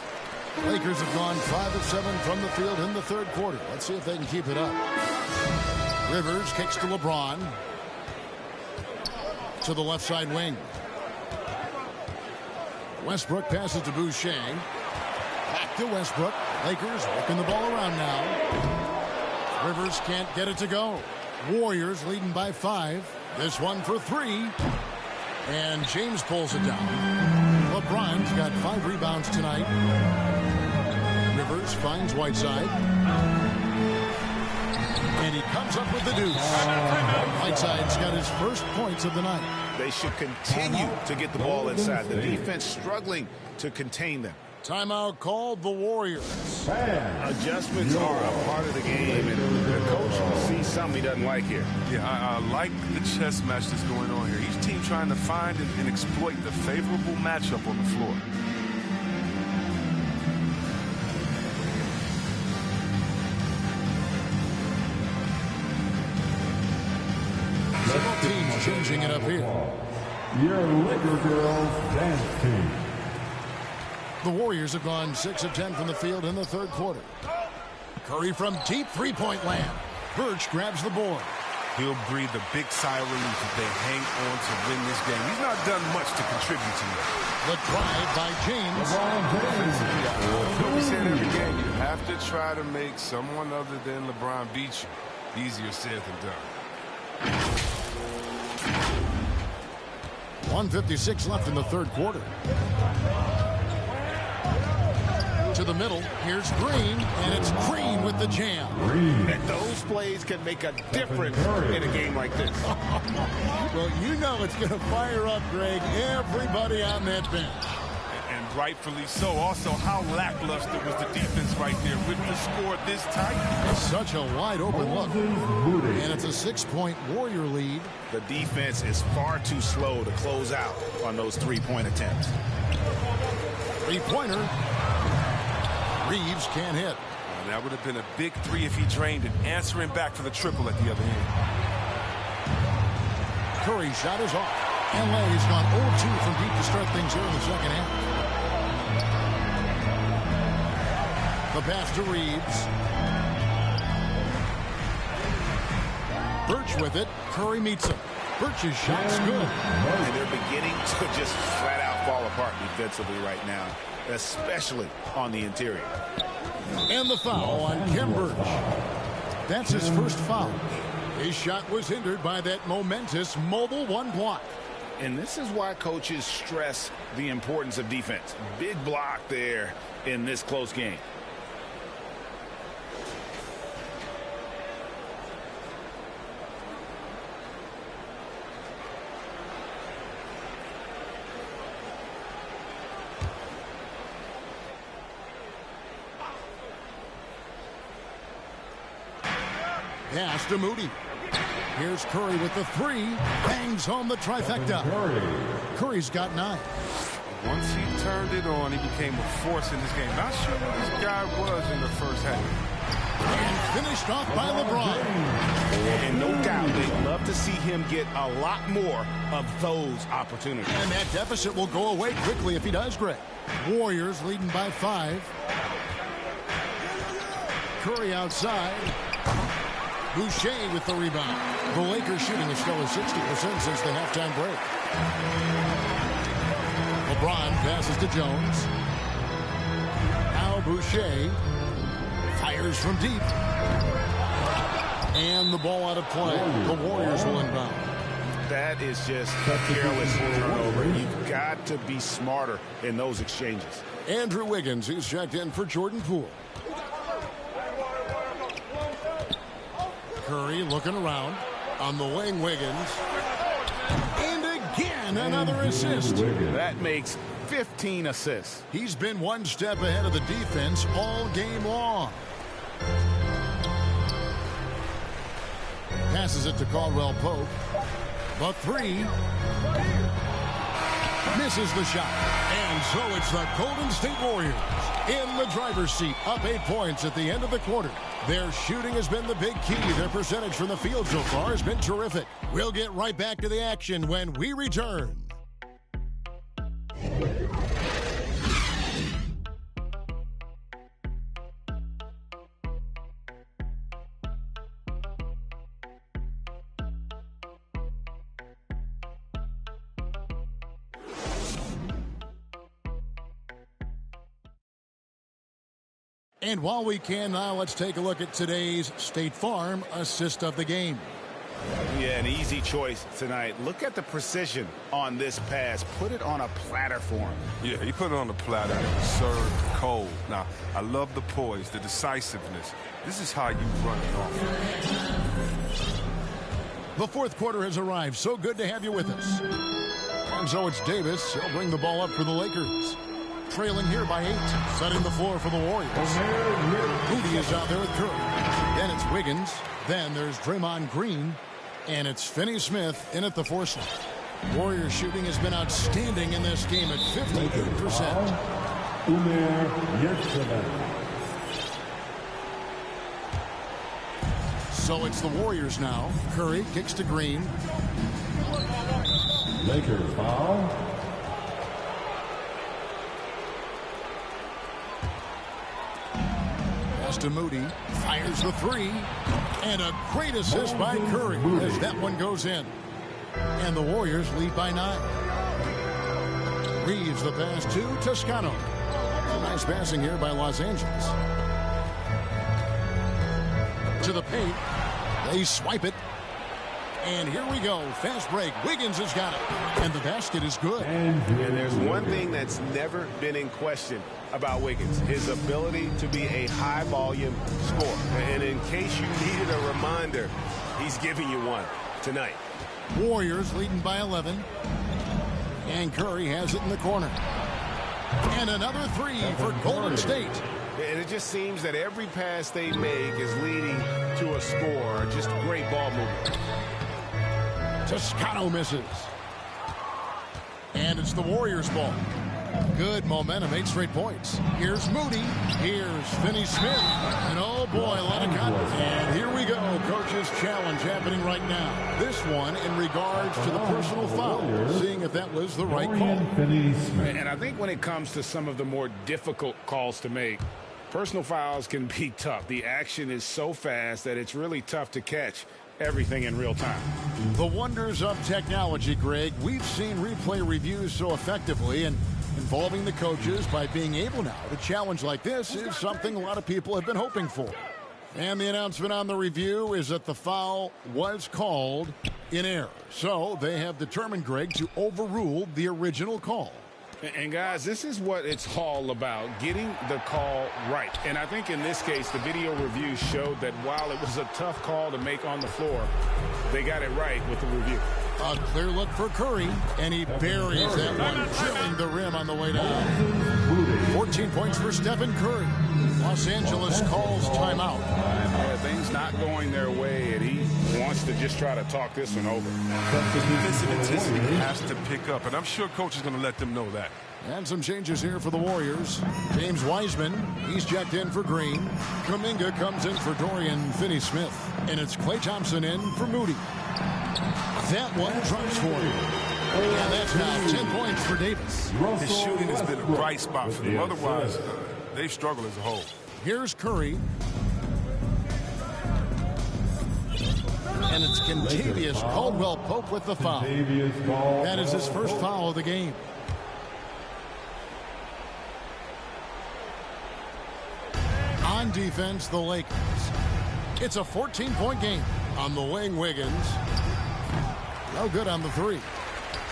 Lakers have gone 5 of 7 from the field in the third quarter. Let's see if they can keep it up. Rivers kicks to LeBron. To the left side wing. Westbrook passes to Boucher. Back to Westbrook. Lakers working the ball around now. Rivers can't get it to go. Warriors leading by 5. This one for 3. And James pulls it down. LeBron's got 5 rebounds tonight. Rivers finds Whiteside. And he comes up with the deuce. Whiteside's got his first points of the night. They should continue to get the ball inside. The defense struggling to contain them. Timeout called the Warriors. Adjustments are a part of the game, and the coach sees something he doesn't like here. Yeah, I like the chess match that's going on here. Each team trying to find and exploit the favorable matchup on the floor. Several teams changing it up here. Your Laker Girls Dance Team. The Warriors have gone 6 of 10 from the field in the third quarter. Curry from deep three-point land. Birch grabs the board. He'll breathe a big sigh of relief if they hang on to win this game. He's not done much to contribute to it. The drive by James. What we say in every game, you have to try to make someone other than LeBron beat you. Easier said than done. 1:56 left in the third quarter. To the middle, here's Green, and it's Green with the jam. And those plays can make a difference in a game like this. Well, you know it's going to fire up, Greg, everybody on that bench. And rightfully so. Also, how lackluster was the defense right there with the score this tight? Such a wide open look. And it's a 6-point Warrior lead. The defense is far too slow to close out on those three-point attempts. Three-pointer. Reeves can't hit. And that would have been a big 3 if he drained it, answering back for the triple at the other end. Curry's shot is off. LA has gone 0-2 from deep to start things here in the second half. The pass to Reeves. Birch with it. Curry meets him. Birch's shot's good. And they're beginning to just flat out fall apart defensively right now, especially on the interior. And the foul on Kem Birch. That's his first foul. His shot was hindered by that momentous mobile 1 block. And this is why coaches stress the importance of defense. Big block there in this close game. Pass to Moody. Here's Curry with the 3. Bangs home the trifecta. Curry's got 9. Once he turned it on, he became a force in this game. Not sure what this guy was in the first half. And finished off by LeBron. And no doubt, they'd love to see him get a lot more of those opportunities. And that deficit will go away quickly if he does, Greg. Warriors leading by 5. Curry outside. Boucher with the rebound. The Lakers shooting is still at 60% since the halftime break. LeBron passes to Jones. Now Boucher fires from deep. And the ball out of play. The Warriors will inbound. That is just a careless turnover. You've got to be smarter in those exchanges. Andrew Wiggins, who's checked in for Jordan Poole. Curry looking around. On the wing, Wiggins. And again, another assist. That makes 15 assists. He's been one step ahead of the defense all game long. Passes it to Caldwell Pope. The 3. Misses the shot. And so it's the Golden State Warriors in the driver's seat, up 8 points at the end of the quarter. Their shooting has been the big key. Their percentage from the field so far has been terrific. We'll get right back to the action when we return. And while we can now, let's take a look at today's State Farm assist of the game. Yeah, an easy choice tonight. Look at the precision on this pass. Put it on a platter for him. Yeah, he put it on the platter and it was served cold. Now, I love the poise, the decisiveness. This is how you run it off. The fourth quarter has arrived. So good to have you with us. And so it's Davis. He'll bring the ball up for the Lakers. Trailing here by 8, setting the floor for the Warriors. Moody is out there with Curry. Then it's Wiggins. Then there's Draymond Green. And it's Finney-Smith in at the 4 slot. Warriors shooting has been outstanding in this game at 58%. So it's the Warriors now. Curry kicks to Green. Lakers foul. To Moody, fires the 3, and a great assist by Curry as that one goes in. And the Warriors lead by 9. Reeves the pass to Toscano. Nice passing here by Los Angeles. To the paint, they swipe it. And here we go. Fast break. Wiggins has got it. And the basket is good. And there's one thing that's never been in question about Wiggins, his ability to be a high-volume scorer. And in case you needed a reminder, he's giving you one tonight. Warriors leading by 11. And Curry has it in the corner. And another 3 for Golden State. And it just seems that every pass they make is leading to a score. Just great ball movement. Toscano misses. And it's the Warriors' ball. Good momentum, 8 straight points. Here's Moody. Here's Finney-Smith. And oh boy, a lot of contact. And here we go. Coach's challenge happening right now. This one in regards to the personal foul. Seeing if that was the right call. And I think when it comes to some of the more difficult calls to make, personal fouls can be tough. The action is so fast that it's really tough to catch everything in real time. The wonders of technology, Greg. We've seen replay reviews so effectively, and involving the coaches by being able now to challenge like this is something a lot of people have been hoping for. And the announcement on the review is that the foul was called in error. So they have determined, Greg, to overrule the original call. And guys, this is what it's all about, getting the call right. And I think in this case, the video review showed that while it was a tough call to make on the floor, they got it right with the review. A clear look for Curry, and he buries that one, drilling the rim on the way down. 14 points for Stephen Curry. Los Angeles calls timeout. Yeah, things not going their way, and he wants to just try to talk this one over. Defensive intensity has to pick up, and I'm sure coach is going to let them know that. And some changes here for the Warriors. James Wiseman, he's checked in for Green. Kuminga comes in for Dorian Finney-Smith. And it's Klay Thompson in for Moody. That one drops for him. And that's now 10 points for Davis. His shooting has been a bright spot for them. Otherwise, they've struggled as a whole. Here's Curry. And it's Kentavious Caldwell-Pope with the foul. That is his first foul of the game. On defense, the Lakers. It's a 14-point game. On the wing, Wiggins. No good on the three.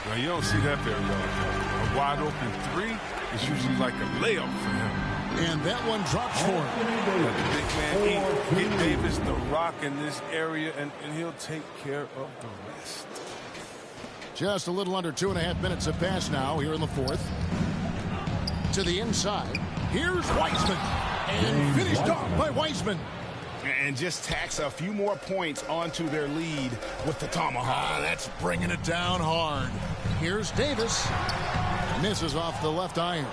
Now, you don't see that very often. A wide-open three is usually like a layup for him. And that one drops for him. Let the big man get Davis the rock in this area, and he'll take care of the rest. Just a little under 2.5 minutes have passed now here in the fourth. To the inside. Here's Wiseman. And finished off by Wiseman. And just tacks a few more points onto their lead with the tomahawk. That's bringing it down hard. Here's Davis. Misses off the left iron.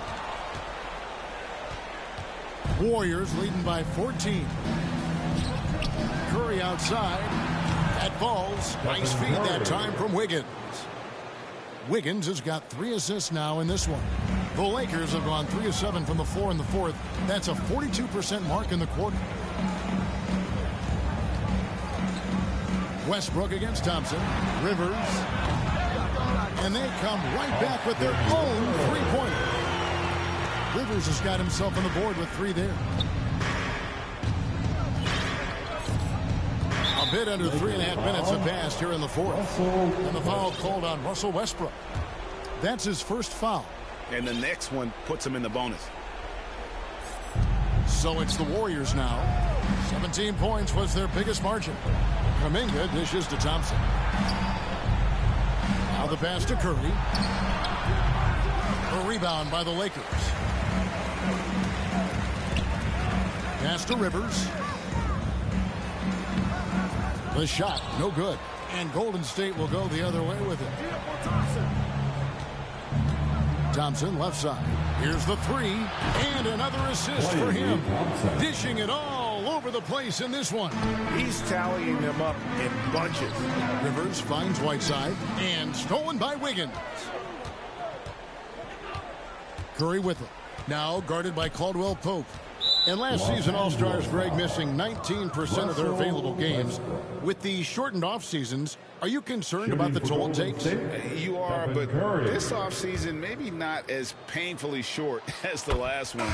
Warriors leading by 14. Curry outside. That falls. Nice feed that time from Wiggins. Wiggins has got 3 assists now in this one. The Lakers have gone 3 of 7 from the floor in the fourth. That's a 42% mark in the quarter. Westbrook against Thompson. Rivers. And they come right back with their own three-pointer. Rivers has got himself on the board with 3 there. A bit under 3.5 minutes have passed here in the fourth. And the foul called on Russell Westbrook. That's his first foul. And the next one puts him in the bonus. So it's the Warriors now. 17 points was their biggest margin. Kuminga dishes to Thompson. Now the pass to Curry. A rebound by the Lakers. Pass to Rivers. The shot, no good. And Golden State will go the other way with it. Thompson left side. Here's the three. And another assist for him. Dishing it all over the place in this one. He's tallying them up in bunches. Rivers finds Whiteside. And stolen by Wiggins. Curry with it. Now guarded by Caldwell-Pope. And last season, All-Stars, Greg, missing 19% of their available games. With the shortened off-seasons, are you concerned about the toll it takes? You are, but this offseason maybe not as painfully short as the last one.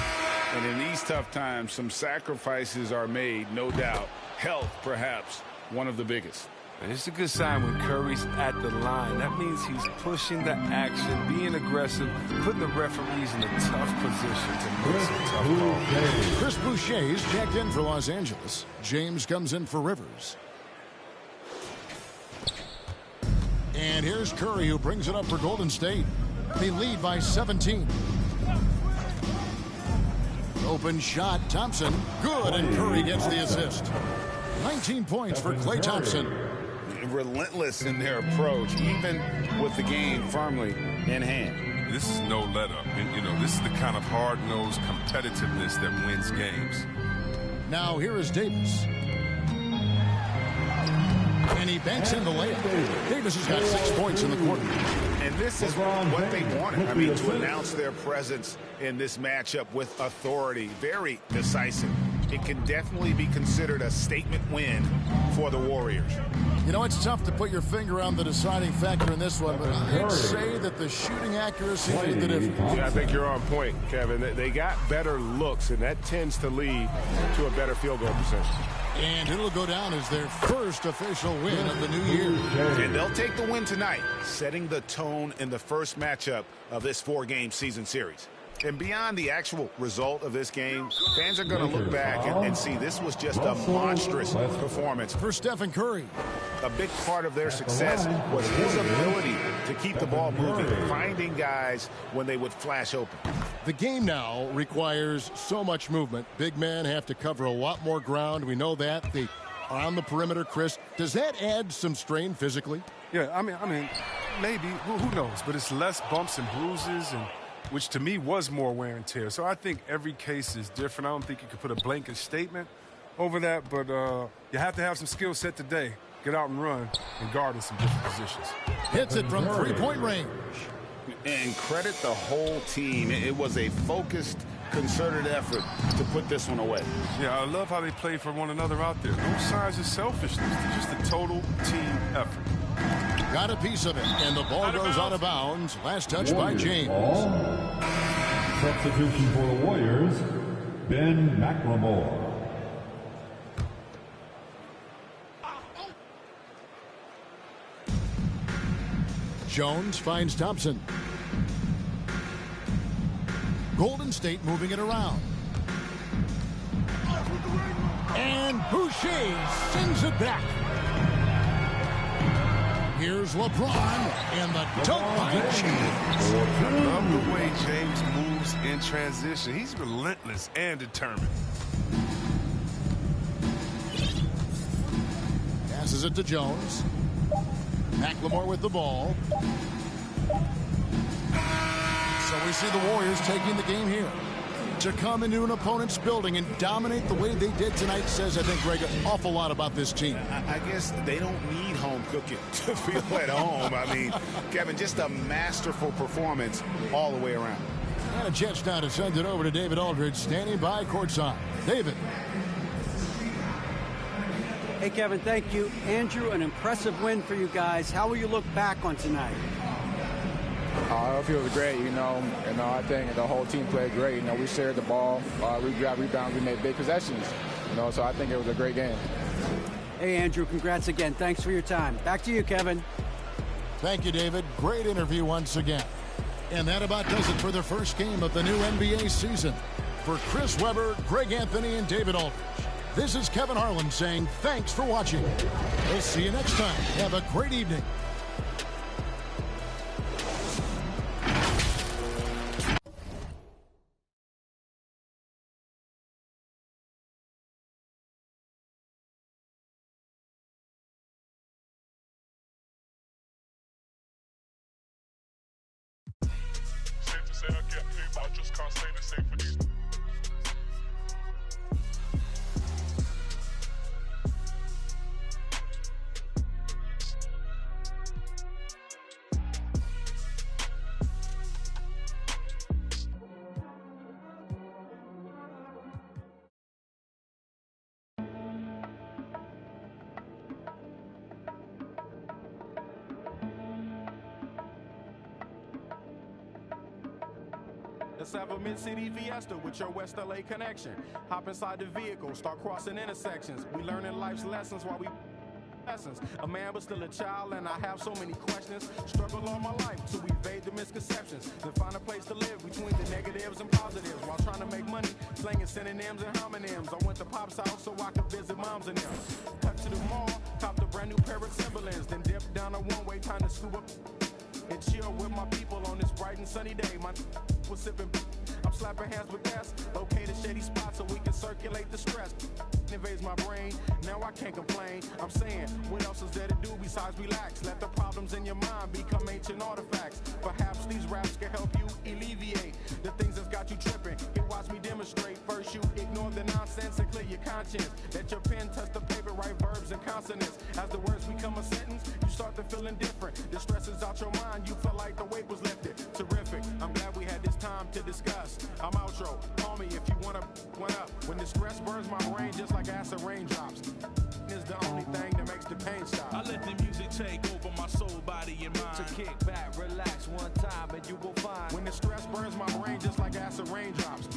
And in these tough times, some sacrifices are made, no doubt. Health, perhaps, one of the biggest. And it's a good sign when Curry's at the line. That means he's pushing the action, being aggressive, putting the referees in a tough position to make some tough calls. Chris Boucher's checked in for Los Angeles. James comes in for Rivers. And here's Curry, who brings it up for Golden State. They lead by 17. Open shot, Thompson. Good, and Curry gets the assist. 19 points for Klay Thompson. Relentless in their approach, even with the game firmly in hand. This is no let-up. And, you know, this is the kind of hard-nosed competitiveness that wins games. Now here is Davis. And he banks in the layup. Davis has got 6 points in the quarter. And this is what they wanted. I mean, to announce their presence in this matchup with authority. Very decisive. It can definitely be considered a statement win for the Warriors. You know, it's tough to put your finger on the deciding factor in this one, but I'd say that the shooting accuracy made the difference. Yeah, I think you're on point, Kevin. They got better looks, and that tends to lead to a better field goal percentage. And it'll go down as their first official win of the new year. And they'll take the win tonight, setting the tone in the first matchup of this 4-game season series. And beyond the actual result of this game, fans are going to look back and see this was just a monstrous performance. For Stephen Curry. A big part of their success was his ability to keep the ball moving, finding guys when they would flash open. The game now requires so much movement. Big men have to cover a lot more ground. We know that. They are on the perimeter, Chris. Does that add some strain physically? Yeah, I mean, maybe. Who knows? But it's less bumps and bruises, and which to me was more wear and tear. So I think every case is different. I don't think you could put a blanket statement over that, but you have to have some skill set today. Get out and run and guard in some different positions. Hits it from three-point range. And credit the whole team. It was a focused, concerted effort to put this one away. Yeah, I love how they play for one another out there. No signs of selfishness. It's just a total team effort. Got a piece of it, and the ball goes out of bounds. Last touch by James. Substitution for the Warriors, Ben McLemore. Jones finds Thompson. Golden State moving it around. And Boucher sends it back. Here's LeBron and the dunk by James. I love the way James moves in transition. He's relentless and determined. Passes it to Jones. McLemore with the ball. So we see the Warriors taking the game here. To come into an opponent's building and dominate the way they did tonight says, I think, Greg, an awful lot about this team. I guess they don't need home cooking to feel at home. I mean, Kevin, just a masterful performance all the way around. And a Jets now to send it over to David Aldridge, standing by courtside. David. Hey, Kevin, thank you. Andrew, an impressive win for you guys. How will you look back on tonight? It feels great, I think the whole team played great. We shared the ball, we grabbed rebounds, we made big possessions, so I think it was a great game. Hey, Andrew, congrats again. Thanks for your time. Back to you, Kevin. Thank you, David. Great interview once again. And that about does it for the first game of the new NBA season. For Chris Webber, Greg Anthony, and David Aldridge, this is Kevin Harlan saying thanks for watching. We'll see you next time. Have a great evening. Say I get paid, but I just can't say the same for these. Let's have a mid-city fiesta with your West LA connection. Hop inside the vehicle, start crossing intersections. We learning life's lessons while we lessons. A man but still a child, and I have so many questions. Struggle all my life to evade the misconceptions. Then find a place to live between the negatives and positives while trying to make money, slinging synonyms and homonyms. I went to Pop's house so I could visit moms and them. Cut to the mall, copped a brand new pair of Timberlands, then dipped down a one-way, time to scoop up and chill with my people on this bright and sunny day. My was sipping, I'm slapping hands with gas. Locate a shady spot so we can circulate the stress. Invades my brain, now I can't complain. I'm saying, what else is there to do besides relax? Let the problems in your mind become ancient artifacts. Perhaps these raps can help you alleviate the things that's got you tripping. Here, watch me demonstrate. First, you ignore the nonsense and clear your conscience. Let your pen touch the paper, write verbs and consonants. As the words become a sentence, you start to feel indifferent. The stress is out your mind, you feel like the weight was lifted. Terrific, I'm glad we had this time to discuss. I'm outro, call me if you wanna one up. When the stress burns my brain just like acid raindrops, is the only thing that makes the pain stop. I let the music take over my soul, body, and mind. To kick back, relax one time, and you will find. When the stress burns my brain just like acid raindrops,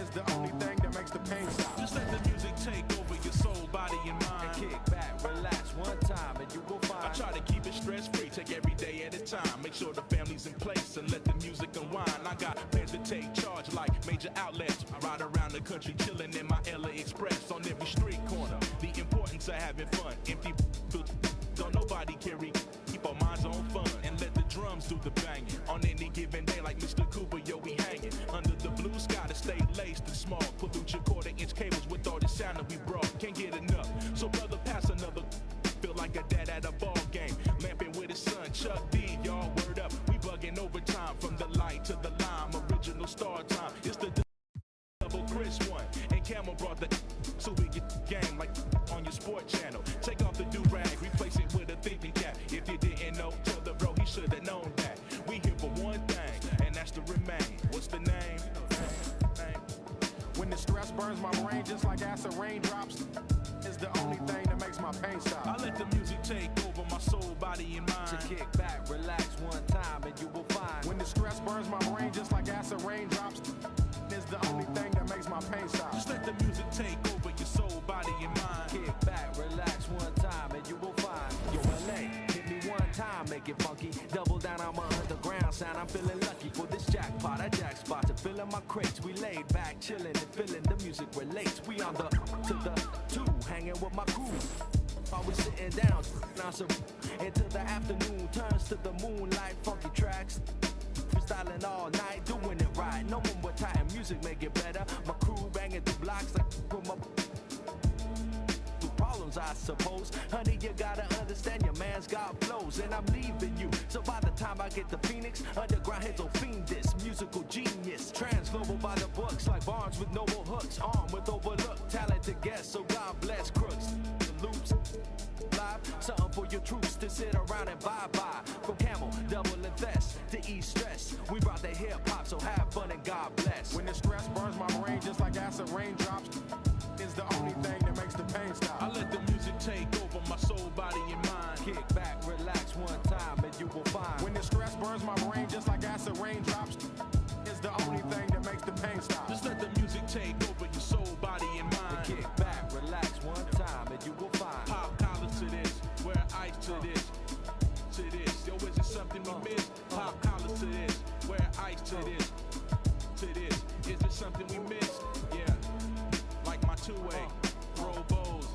is the only thing that makes the pain stop. Just let the music take over your soul, body, and mind. And kick back, relax one time, and you will find. I try to keep it stress-free, take every day at a time. Make sure the family's in place and let the music unwind. I got plans to take charge like major outlets. Ride around the country chilling in my LA Express on every street corner. The importance of having fun. Empty don't nobody carry. Keep our minds on fun and let the drums do the banging. On any given day like Mr. Cooper, yo, we hanging. Under the blue sky to stay laced and small. Pollute your quarter-inch cables with all the sound that we brought. Can't get enough. So brother, pass another. Feel like a dad at a ball game. Lamping with his son, Chuck D, y'all word up. We bugging overtime from the light to the lime. burns my brain just like acid raindrops. It's the only thing that makes my pain stop. I let the music take over my soul, body, and mind. So kick back, relax one time, and you will find. When the stress burns my brain just like acid raindrops, it's the only thing that makes my pain stop. Just let the music take over your soul, body, and mind. Kick back, relax one time, and you will find. Yo, LA, hit me one time, make it funky. Double down on my underground sound. I'm feeling lucky for this jackpot. I jack spots are filling my crates. We laid back, chilling and feeling the music relates. We on the to the two, hanging with my crew. Always sitting down, until the afternoon turns to the moonlight. Funky tracks, freestyling all night, doing it right. No one more tight, music make it better. My crew banging through blocks like from up. Problems, I suppose. Honey, you gotta understand your man's got flows, and I'm leaving you. So by the time I get to Phoenix, underground hits will fiend this musical genius. Transglobal by the books, like Barnes with noble hooks, armed with overlooked talented guests. So God bless crooks. The loops live, something for your troops to sit around and bye-bye. From Camel, double invest to ease stress. We brought the hip hop, so have fun and God bless. When the stress burns my brain just like acid raindrops, it's the only thing that makes the pain stop. I let the music take over my soul, body, and mind. Kick back, relax one time, and you will find. When the stress burns my brain just like acid raindrops, it's the only thing that makes the pain stop. Just let the music take over your soul, body, and mind. Kick back, relax one time, and you will find. Pop collars to this, wear ice to this, to this. Yo, is it something we miss? Pop collars to this, wear ice to this, to this. Is it something we miss? Yeah, like my two-way, throw bows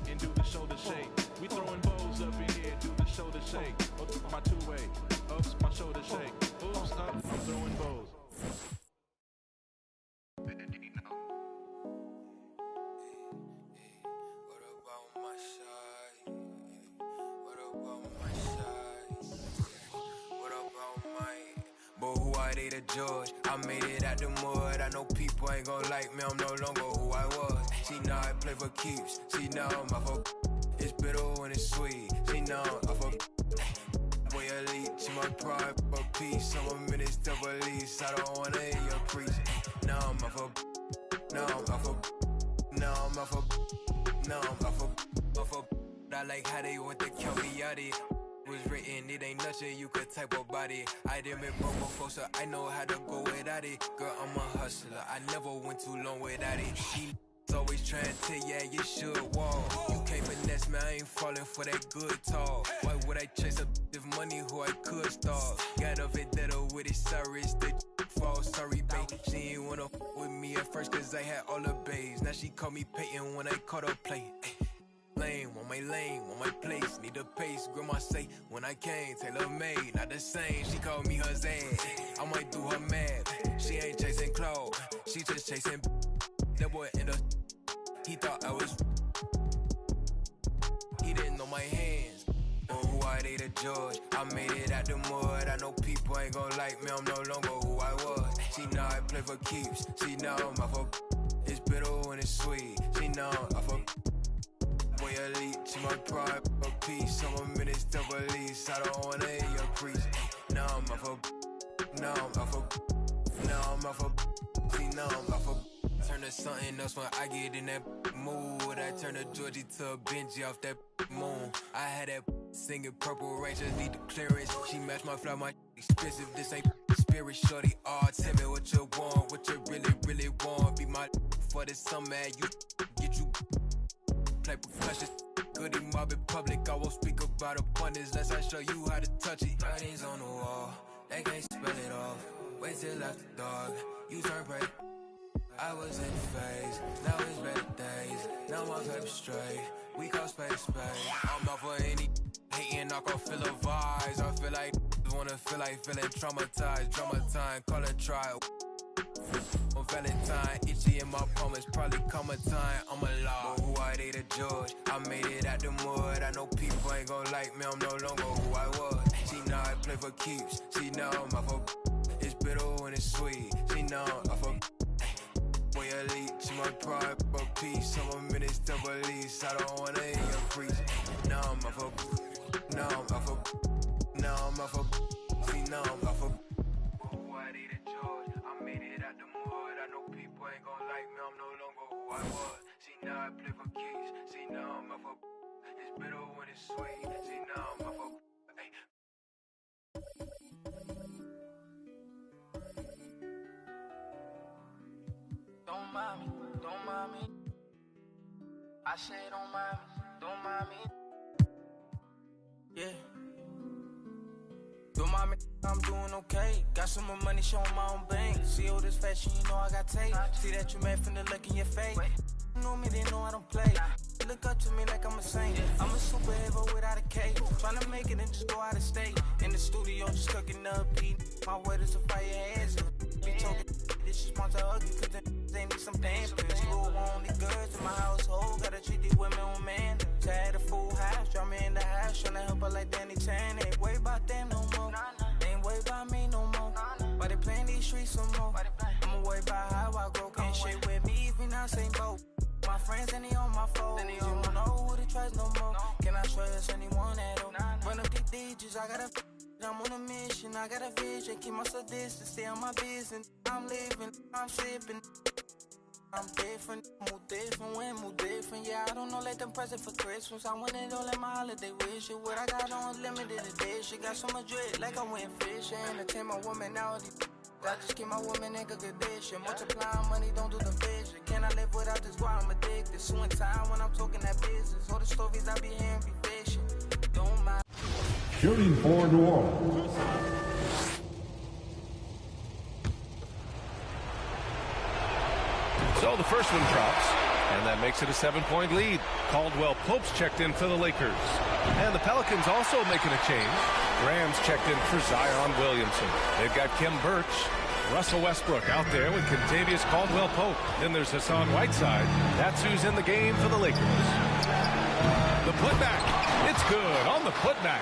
and do the shoulder shake. We throwing bows up in here, do the shoulder shake. Oops, my two-way, oops, my shoulder shake. Oops, up, I'm throwing bows. But who are they to judge? I made it out the mud. I know people ain't gon' like me. I'm no longer who I was. See now I play for keeps. See now I'm off of. It's bitter when it's sweet. See now I'm off of. Boy elite, she my pride for peace. I'm a minister of lease. I don't wanna hear your preach. Now I'm off of. Now I'm off of. Now I'm off of. Now I'm off of. I like how they want to count me out it. Was written, it ain't nothing you could type about it. I didn't been broke before, so I know how to go without it. Girl, I'm a hustler, I never went too long without it. She always trying to tell ya you should walk. You can't finesse me, I ain't falling for that good talk. Why would I chase a if money who I could starve? Got a vendetta with it, sorry, it's the fall. Sorry, babe, she ain't wanna with me at first, cause I had all the babes. Now she call me Peyton when I caught her playing. Lane, want my place, need a pace. Grandma say, when I came, tailor made, not the same. She called me her Zan, I might do her mad. She ain't chasing clothes, she just chasing. That boy in the, he thought I was. He didn't know my hands. Well, who are they to judge? I made it out the mud. I know people ain't gon' like me, I'm no longer who I was. See now I play for keeps, see now I'm off of. It's bitter when it's sweet, see now I'm off of. Boy elite, she my pride for peace. I'm a minister of lease. I don't wanna hear your preach. Now I'm off of. Now I'm off of. Now I'm off of. See now I'm off of. Turn to something else when I get in that mood. I turn to Georgie to a Benji off that moon. I had that singing Purple Rain, just need the clearance. She matched my fly, my expensive. This ain't spirit, shorty. Oh, tell me what you want, what you really, really want. Be my for the summer, you get you. Play percussion, good in mob in public. I won't speak about abundance unless I show you how to touch it. Writings on the wall, they can't spell it off. Wait till after dark, you turn prey. I was in phase, now it's better days. Now my paper straight, we call space. I'm out for any hating, I can feel the vibes. I feel like wanna feel like feeling traumatized. Drama time, call it trial. On Valentine, itchy in my palm, it's probably come a time I'm alive. But who are they to judge? I made it out the mud. I know people ain't gon' like me, I'm no longer who I was. See now I play for keeps, see now I'm off of. It's bitter when it's sweet, see now I'm off of. Boy elite, she my pride for peace. I'm a minister of lease. I don't wanna hear your preach. Now I'm off of. Now I'm off of. Now I'm off of. See now I'm off of. Who are they to judge? I made it out the mud. I know People ain't gonna like me, I'm no longer who I was. See, now I play for keys. See, now I'm up for. It's bitter when it's sweet. See, now I'm up for. Hey. Don't mind me, don't mind me. I say don't mind me, don't mind me. Yeah. Don't mind me, I'm doing okay. Got some more money showing my own bank. See all this fashion, you know I got tape. See that you mad from the look in your face. You know me, they know I don't play. Look up to me like I'm a saint. I'm a superhero without a cape. Tryna make it and just go out of state. In the studio, just cooking up beat. My word is a fire hazard. Be talking this is my ugly, cause they need some damn pills. You only girls in my household. Gotta treat these women on man. Had a full house, draw me in the house. Tryna help her like Danny Tan. Ain't worry about them no more. Ain't worry about me no more. Why they playing these streets some more? I'ma worry about how I grow. Can't shit with me if we not same boat. My friends and they on my phone. You don't know who to trust no more. Can I trust anyone at all? Run up these digits, I gotta. I'm on a mission, I got a vision. Keep myself distant, stay on my business. I'm living, I'm sipping. I'm different, move different, when move different. Yeah, I don't know, let them present for Christmas. I want it all in my holiday wish. What I got on limited edition. Got so much dread, like I went fishing. Entertain my woman out. I just keep my woman in good condition. Multiplying money, don't do the vision. Can I live without this? Why I'm addicted. Suing time when I'm talking that business. All the stories I be hearing be fiction. Don't mind. Shooting for New Orleans. So the first one drops, and that makes it a 7-point lead. Caldwell Pope's checked in for the Lakers. And the Pelicans also making a change. Graham's checked in for Zion Williamson. They've got Kim Birch, Russell Westbrook out there with Kentavious Caldwell-Pope. Then there's Hassan Whiteside. That's who's in the game for the Lakers. The putback. It's good on the putback.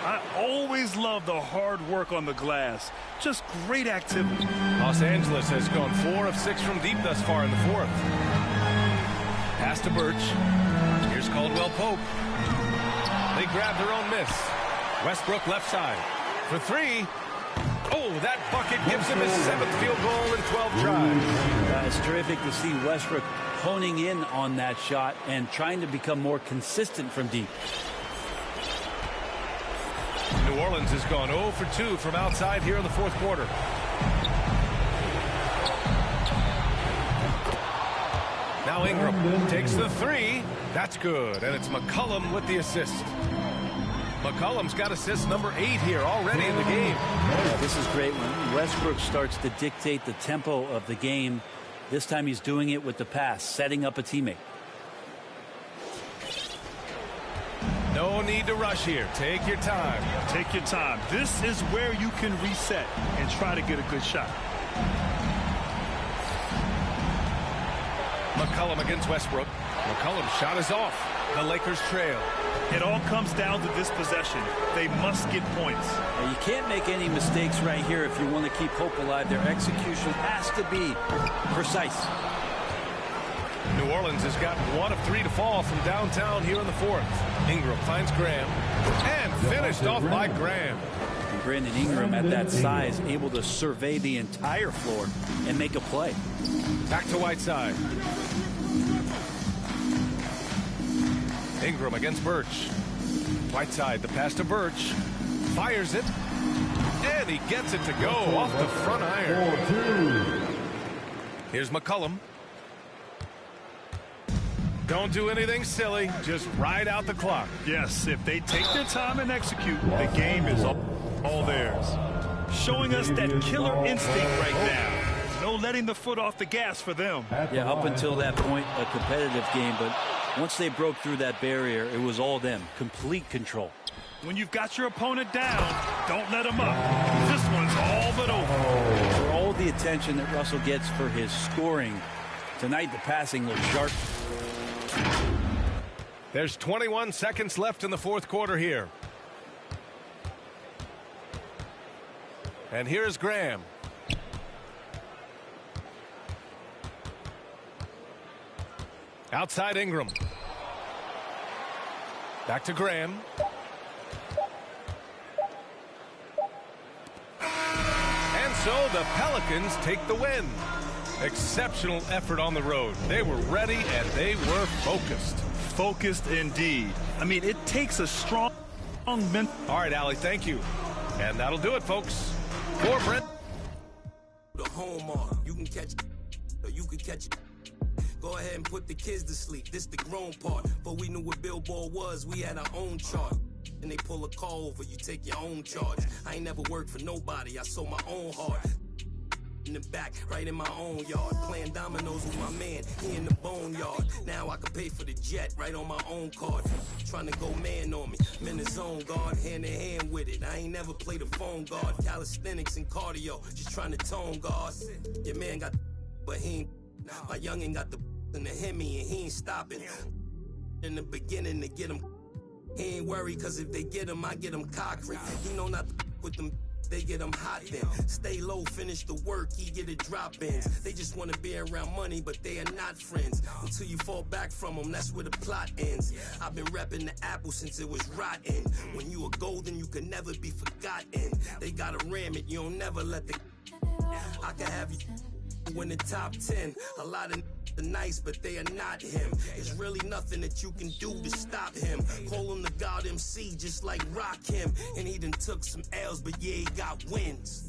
I always love the hard work on the glass. Just great activity. Los Angeles has gone 4 of 6 from deep thus far in the fourth. Pass to Birch. Here's Caldwell-Pope. They grab their own miss. Westbrook left side for 3. Oh, that bucket gives him his 7th field goal in 12 tries. It's terrific to see Westbrook honing in on that shot and trying to become more consistent from deep. New Orleans has gone 0 for 2 from outside here in the fourth quarter. Now Ingram takes the 3. That's good, and it's McCollum with the assist. McCollum's got assist number 8 here already in the game. Yeah, this is great when Westbrook starts to dictate the tempo of the game. This time he's doing it with the pass, setting up a teammate. No need to rush here. Take your time. Take your time. This is where you can reset and try to get a good shot. McCollum against Westbrook. McCollum's shot is off. The Lakers trail. It all comes down to this possession. They must get points. Now, you can't make any mistakes right here if you want to keep hope alive. Their execution has to be precise. New Orleans has got 1 of 3 to fall from downtown here in the fourth. Ingram finds Graham and finished off by Graham. And Brandon Ingram at that size able to survey the entire floor and make a play. Back to Whiteside. Ingram against Birch. Whiteside, the pass to Birch. Fires it. And he gets it to go off the front iron. Here's McCollum. Don't do anything silly. Just ride out the clock. Yes, if they take their time and execute, the game is all theirs. Showing us that killer instinct right now. No letting the foot off the gas for them. Yeah, up until that point, a competitive game, but once they broke through that barrier, it was all them. Complete control. When you've got your opponent down, don't let him up. This one's all but over. For all the attention that Russell gets for his scoring, tonight the passing looks sharp. There's 21 seconds left in the fourth quarter here. And here's Graham. Outside Ingram. Back to Graham. And so the Pelicans take the win. Exceptional effort on the road. They were ready and they were focused. Focused indeed. I mean, it takes a strong mental. All right, Allie, thank you. And that'll do it, folks. For Brent. The home on. You can catch it, or you can catch it. Go ahead and put the kids to sleep. This the grown part. But we knew what Billboard was. We had our own chart. And they pull a call over, you take your own charge. I ain't never worked for nobody. I sold my own heart. In the back, right in my own yard. Playing dominoes with my man, he in the boneyard. Now I can pay for the jet right on my own card. Trying to go man on me, I'm in the zone guard, hand in hand with it. I ain't never played a phone guard. Calisthenics and cardio, just trying to tone guard. Your man got but he ain't. My youngin' got the in the Hemi and he ain't stopping. In the beginning to get him, he ain't worried cause if they get him, I get him cocked. He know not to with them. They get them hot then. Stay low, finish the work, he get it drop-ins. They just want to be around money, but they are not friends. Until you fall back from them, that's where the plot ends. I've been repping the apple since it was rotten. When you are golden, you can never be forgotten. They gotta ram it, you don't never let the... I can have you in the top 10. A lot of are nice, but they are not him. There's really nothing that you can do to stop him. Call him the God MC, just like Rock him. And he done took some L's, but yeah, he got wins.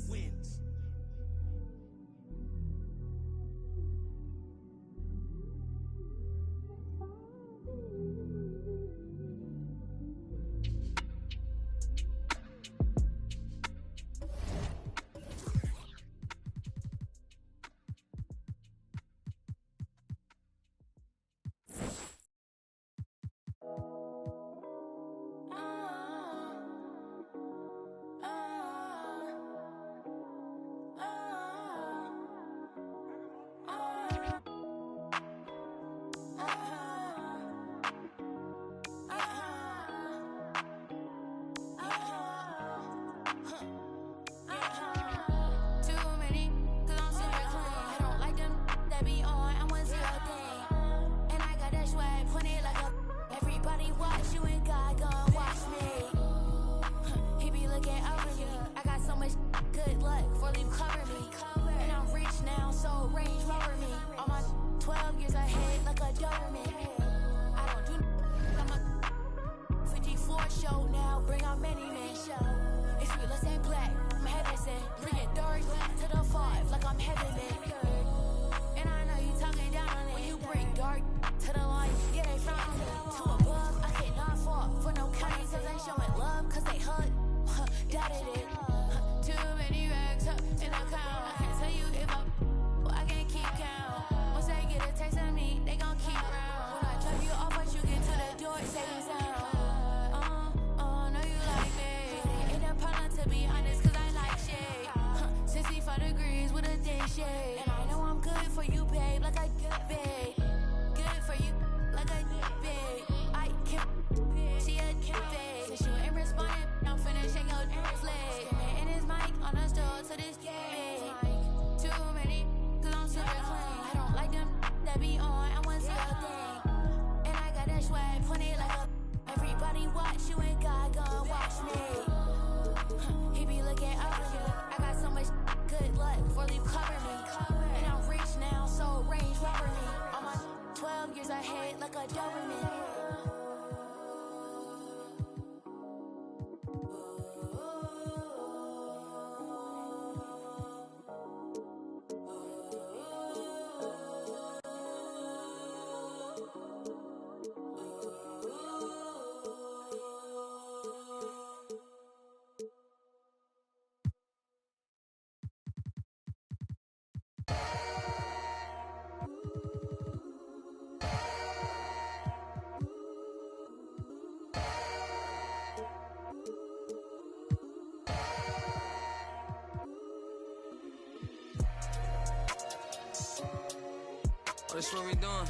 Oh, this what we doing?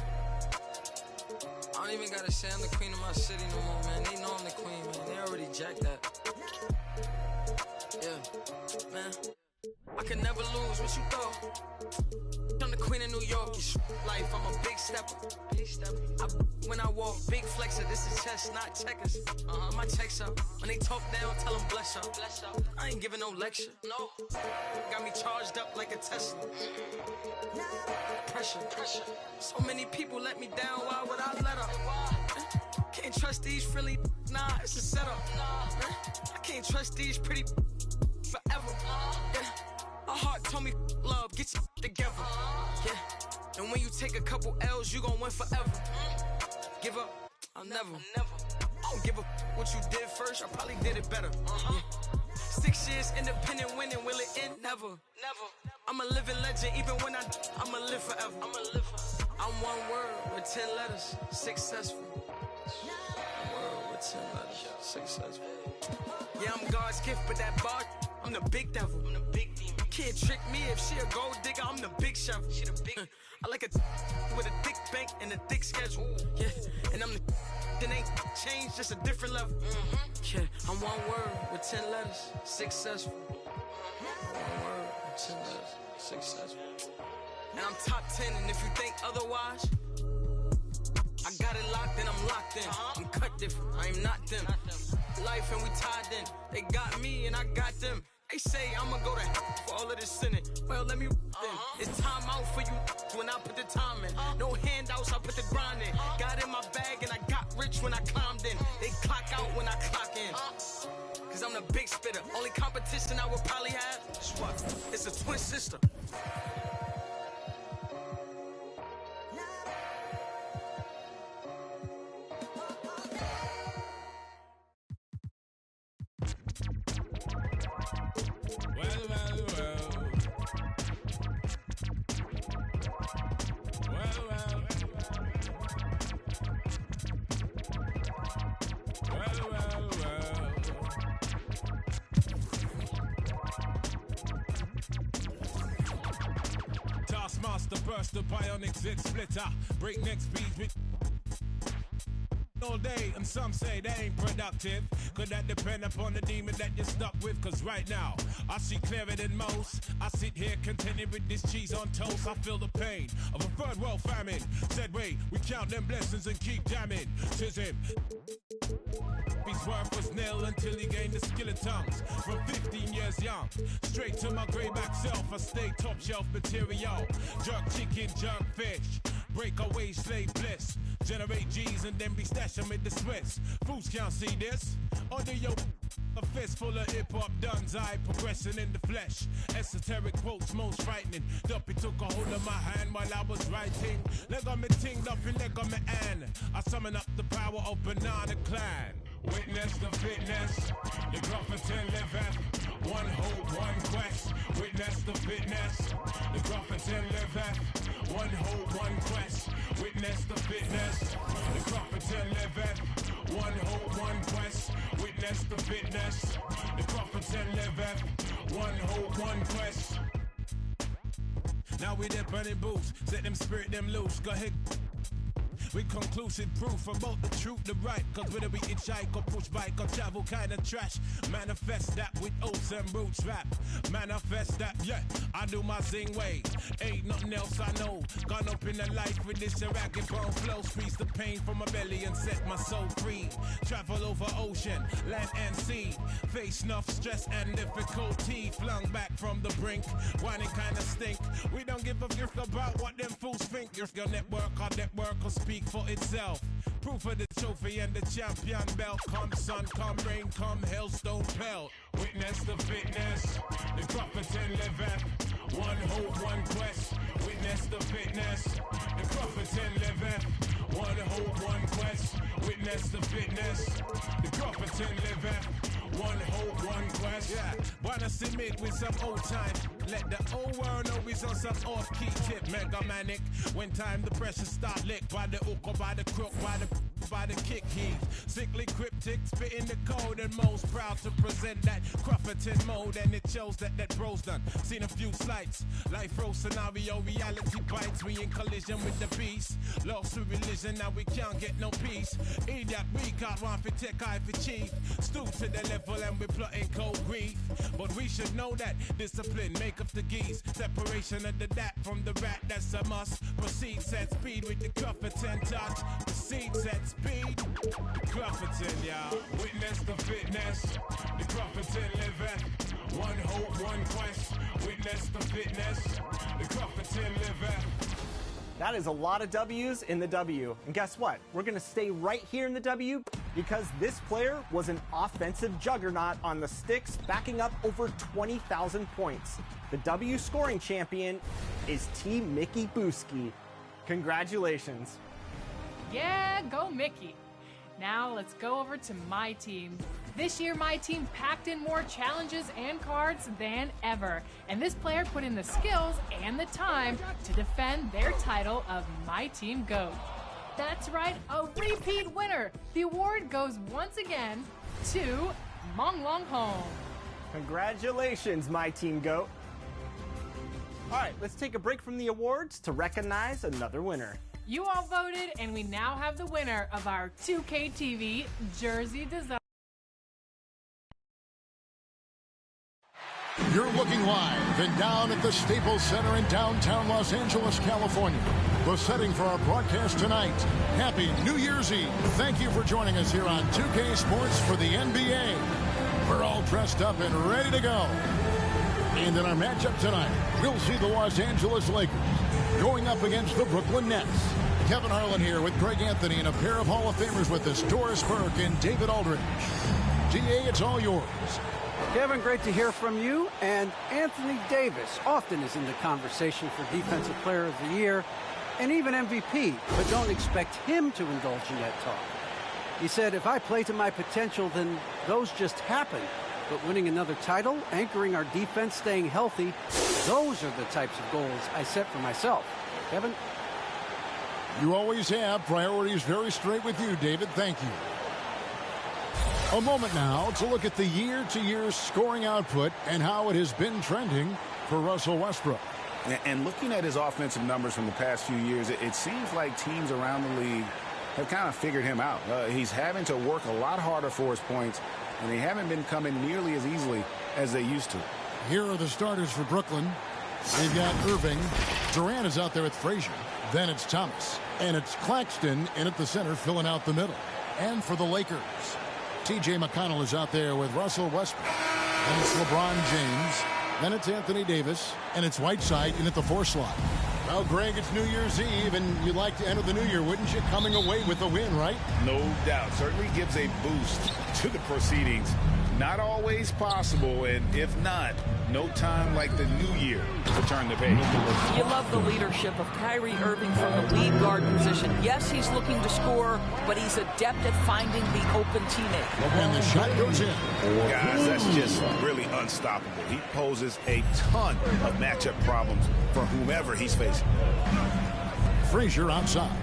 I don't even gotta say I'm the queen of my city no more, man. They know I'm the queen, man. They already jacked that. Yeah, man. I can never lose. What you thought? I'm the queen of New York. It's life. I'm a big stepper. When I walk, big flexer, this is chess, not checkers. My checks up. When they talk down, tell them bless up. I ain't giving no lecture. No. Got me charged up like a Tesla. Pressure. So many people let me down, why would I let up? Can't trust these frilly, nah, it's a setup. I can't trust these pretty forever. Yeah. My heart told me love, get you together. Yeah. And when you take a couple L's, you gon' win forever. Give up, I'll never. I don't give a what you did first, I probably did it better. Yeah. 6 years independent winning, will it end? Never. I'm a living legend, even when I'ma live forever. I'm one word with 10 letters, successful. Word with 10 letters, successful. Yeah, I'm God's gift, but that bar, I'm the big devil. I'm the big demon. Can't trick me if she a gold digger, I'm the big shovel. She the big. I like a with a thick bank and a thick schedule. Yeah, and I'm the that ain't changed, just a different level. Yeah, I'm one word with 10 letters, successful. One word with 10 letters, successful. And I'm top 10, and if you think otherwise, I got it locked and I'm locked in. I'm cut different, I am not them. Life and we tied in. They got me and I got them. They say I'ma go to hell for all of this sinning. Well, let me then. It's time out for you when I put the time in. No handouts, I put the grind in. Got in my bag and I got rich when I climbed in. They clock out when I clock in. Cause I'm the big spitter. Only competition I would probably have is what? It's a twin sister. Taskmaster burst the bionic zit splitter. Breakneck speed with all day, and some say they ain't productive. Could that depend upon the demon that you're stuck with? Cause right now, I see clearer than most. I sit here contented with this cheese on toast. I feel the pain of a third world famine. Said wait, we count them blessings and keep jamming. Says him. His worth was nil until he gained the skill of tongues. From 15 years young, straight to my greyback self, I stay top shelf material. Jerk chicken, jerk fish, breakaway slave bliss. Generate G's and then be stashing with the Swiss. Fools can't see this. Under your a fist full of hip-hop duns, I progressing in the flesh. Esoteric quotes most frightening. Duppy took a hold of my hand while I was writing. Leg on me ting, Duppy leg on me and I summon up the power of Banana Clan. Witness the fitness, the Gruffington liveth. One hope, one quest. Witness the fitness, the Gruffington liveth. One hope, one quest. Witness the fitness, the Gruffington liveth. One hope, one quest. Witness the fitness, the Gruffington liveth. One hope, one quest. Now we there burning boots, set them spirit them loose. Go ahead. With conclusive proof about the truth, the right. Cause whether we hitchhike or push bike or travel kind of trash, manifest that with oats and roots rap. Manifest that, yeah, I do my zing way. Ain't nothing else I know. Gone up in the life with this ragged bone flow. Squeeze the pain from my belly and set my soul free. Travel over ocean, land and sea. Face enough stress and difficulty. Flung back from the brink, whining kinda stink. We don't give a f about what them fools think. Your network will speak for itself. Proof of the trophy and the champion belt. Come sun, come rain, come hailstone pelt. Witness the fitness, the Gruffington liveth. One hope, one quest. Witness the fitness, the Gruffington liveth. One hope, one quest. Witness the fitness, the Gruffington liveth. One hope, one quest. Yeah, wanna submit with some old time. Let the old world know he's on some off-key tip. Mega manic. When time the pressure start lick by the hook or by the crook, by the by the kick heave. Sickly cryptic, spitting the code and most proud to present that Crufferton mode, and it shows that bro's done. Seen a few slights, life row scenario, reality bites. We in collision with the beast. Lost to religion, now we can't get no peace. Idiot, we can't run for tech, eye for chief. Stoop to the level and we plotting cold grief. But we should know that discipline make up the geese. Separation of the dat from the rat, that's a must. Proceed, set speed with the Crufferton touch. Proceed, set speed. Crufferton, y'all. Witness the fitness. The Crufferton liveth. One hope, one quest. Witness the fitness. The Crufferton liveth. That is a lot of W's in the W. And guess what? We're going to stay right here in the W because this player was an offensive juggernaut on the sticks, backing up over 20,000 points. The W scoring champion is T. Mickey Booski. Congratulations. Yeah, go Mickey. Now let's go over to my team. This year, my team packed in more challenges and cards than ever. And this player put in the skills and the time to defend their title of My Team GOAT. That's right, a repeat winner. The award goes once again to Mong Long Hong. Congratulations, My Team GOAT. All right, let's take a break from the awards to recognize another winner. You all voted, and we now have the winner of our 2K TV jersey design. You're looking live and down at the Staples Center in downtown Los Angeles, California. The setting for our broadcast tonight. Happy New Year's Eve. Thank you for joining us here on 2K Sports for the NBA. We're all dressed up and ready to go. And in our matchup tonight, we'll see the Los Angeles Lakers going up against the Brooklyn Nets. Kevin Harlan here with Greg Anthony and a pair of Hall of Famers with us, Doris Burke and David Aldridge. DA, it's all yours. Kevin, great to hear from you. And Anthony Davis often is in the conversation for Defensive Player of the Year and even MVP, but don't expect him to indulge in that talk. He said, if I play to my potential, then those just happen. But winning another title, anchoring our defense, staying healthy, those are the types of goals I set for myself. Kevin? You always have priorities very straight with you, David. Thank you. A moment now to look at the year-to-year scoring output and how it has been trending for Russell Westbrook. And looking at his offensive numbers from the past few years, it seems like teams around the league have kind of figured him out. He's having to work a lot harder for his points, and they haven't been coming nearly as easily as they used to. Here are the starters for Brooklyn. They've got Irving. Durant is out there with Frazier. Then it's Thomas. And it's Claxton in at the center, filling out the middle. And for the Lakers, T.J. McConnell is out there with Russell Westbrook. And it's LeBron James. Then it's Anthony Davis. And it's Whiteside in at the 4 slot. Well, Greg, it's New Year's Eve, and you'd like to enter the new year, wouldn't you? Coming away with a win, right? No doubt. Certainly gives a boost to the proceedings. Not always possible, and if not, no time like the new year to turn the page. You love the leadership of Kyrie Irving from the lead guard position. Yes, he's looking to score, but he's adept at finding the open teammate. And the shot goes in. Guys, that's just really unstoppable. He poses a ton of matchup problems for whomever he's facing. Frazier outside.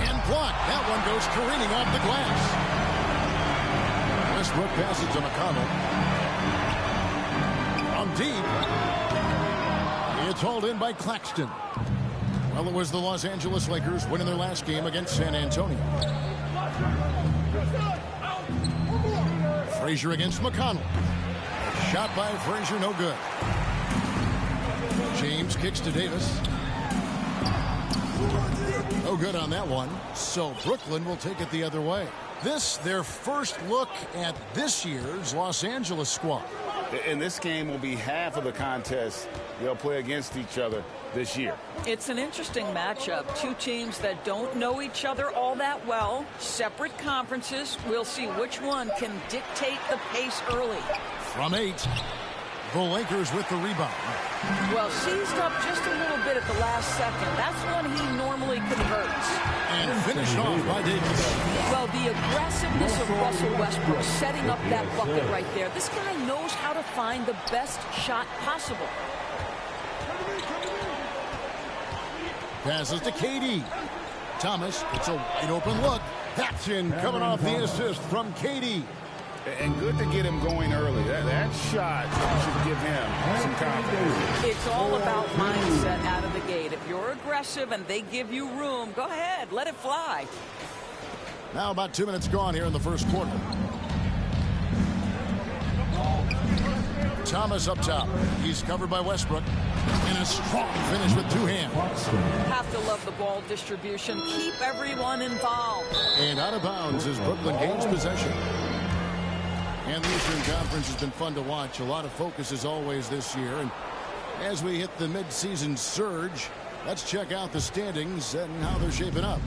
And blocked. That one goes careening off the glass. Westbrook passes to McConnell. From deep. It's hauled in by Claxton. Well, it was the Los Angeles Lakers winning their last game against San Antonio. Frazier against McConnell. Shot by Frazier, no good. James kicks to Davis. No good on that one. So Brooklyn will take it the other way. This, their first look at this year's Los Angeles squad. And this game will be half of the contest they'll play against each other this year. It's an interesting matchup. Two teams that don't know each other all that well. Separate conferences. We'll see which one can dictate the pace early. From 8, the Lakers with the rebound. Well, seized up just a little bit at the last second. That's when he normally converts. And finished off by Davis. Well, the aggressiveness of Russell Westbrook setting up that bucket right there. This guy knows how to find the best shot possible. Passes to KD. Thomas. It's a wide open look. That's in, coming off the assist from KD. And good to get him going early. That shot should give him some confidence. It's all about mindset out of the gate. If you're aggressive and they give you room, go ahead, let it fly. Now about 2 minutes gone here in the first quarter. Thomas up top. He's covered by Westbrook. And a strong finish with two hands. Have to love the ball distribution. Keep everyone involved. And out of bounds as Brooklyn gains possession. And the Eastern Conference has been fun to watch. A lot of focus as always this year. And as we hit the midseason surge, let's check out the standings and how they're shaping up.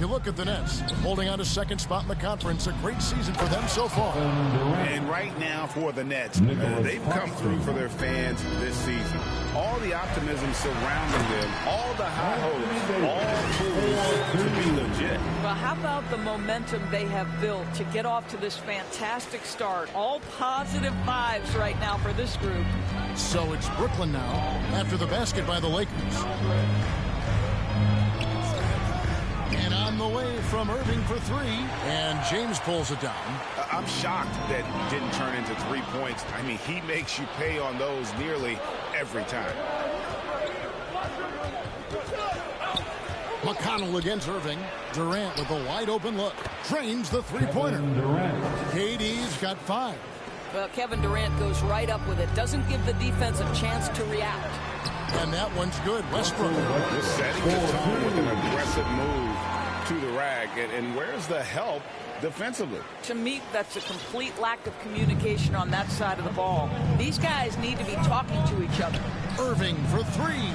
You look at the Nets, holding on to second spot in the conference. A great season for them so far. And right now for the Nets, they've come through for their fans this season. All the optimism surrounding them, all the high hopes, all tools to be legit. Well, how about the momentum they have built to get off to this fantastic start? All positive vibes right now for this group. So it's Brooklyn now after the basket by the Lakers. And on the way from Irving for three, and James pulls it down. I'm shocked that it didn't turn into 3 points. I mean, he makes you pay on those nearly every time. McConnell against Irving. Durant with a wide open look. Drains the three-pointer. KD's got 5. Well, Kevin Durant goes right up with it. Doesn't give the defense a chance to react. And that one's good. Westbrook. Just setting the tone with an aggressive move to the rack. And where's the help defensively? To me, that's a complete lack of communication on that side of the ball. These guys need to be talking to each other. Irving for three.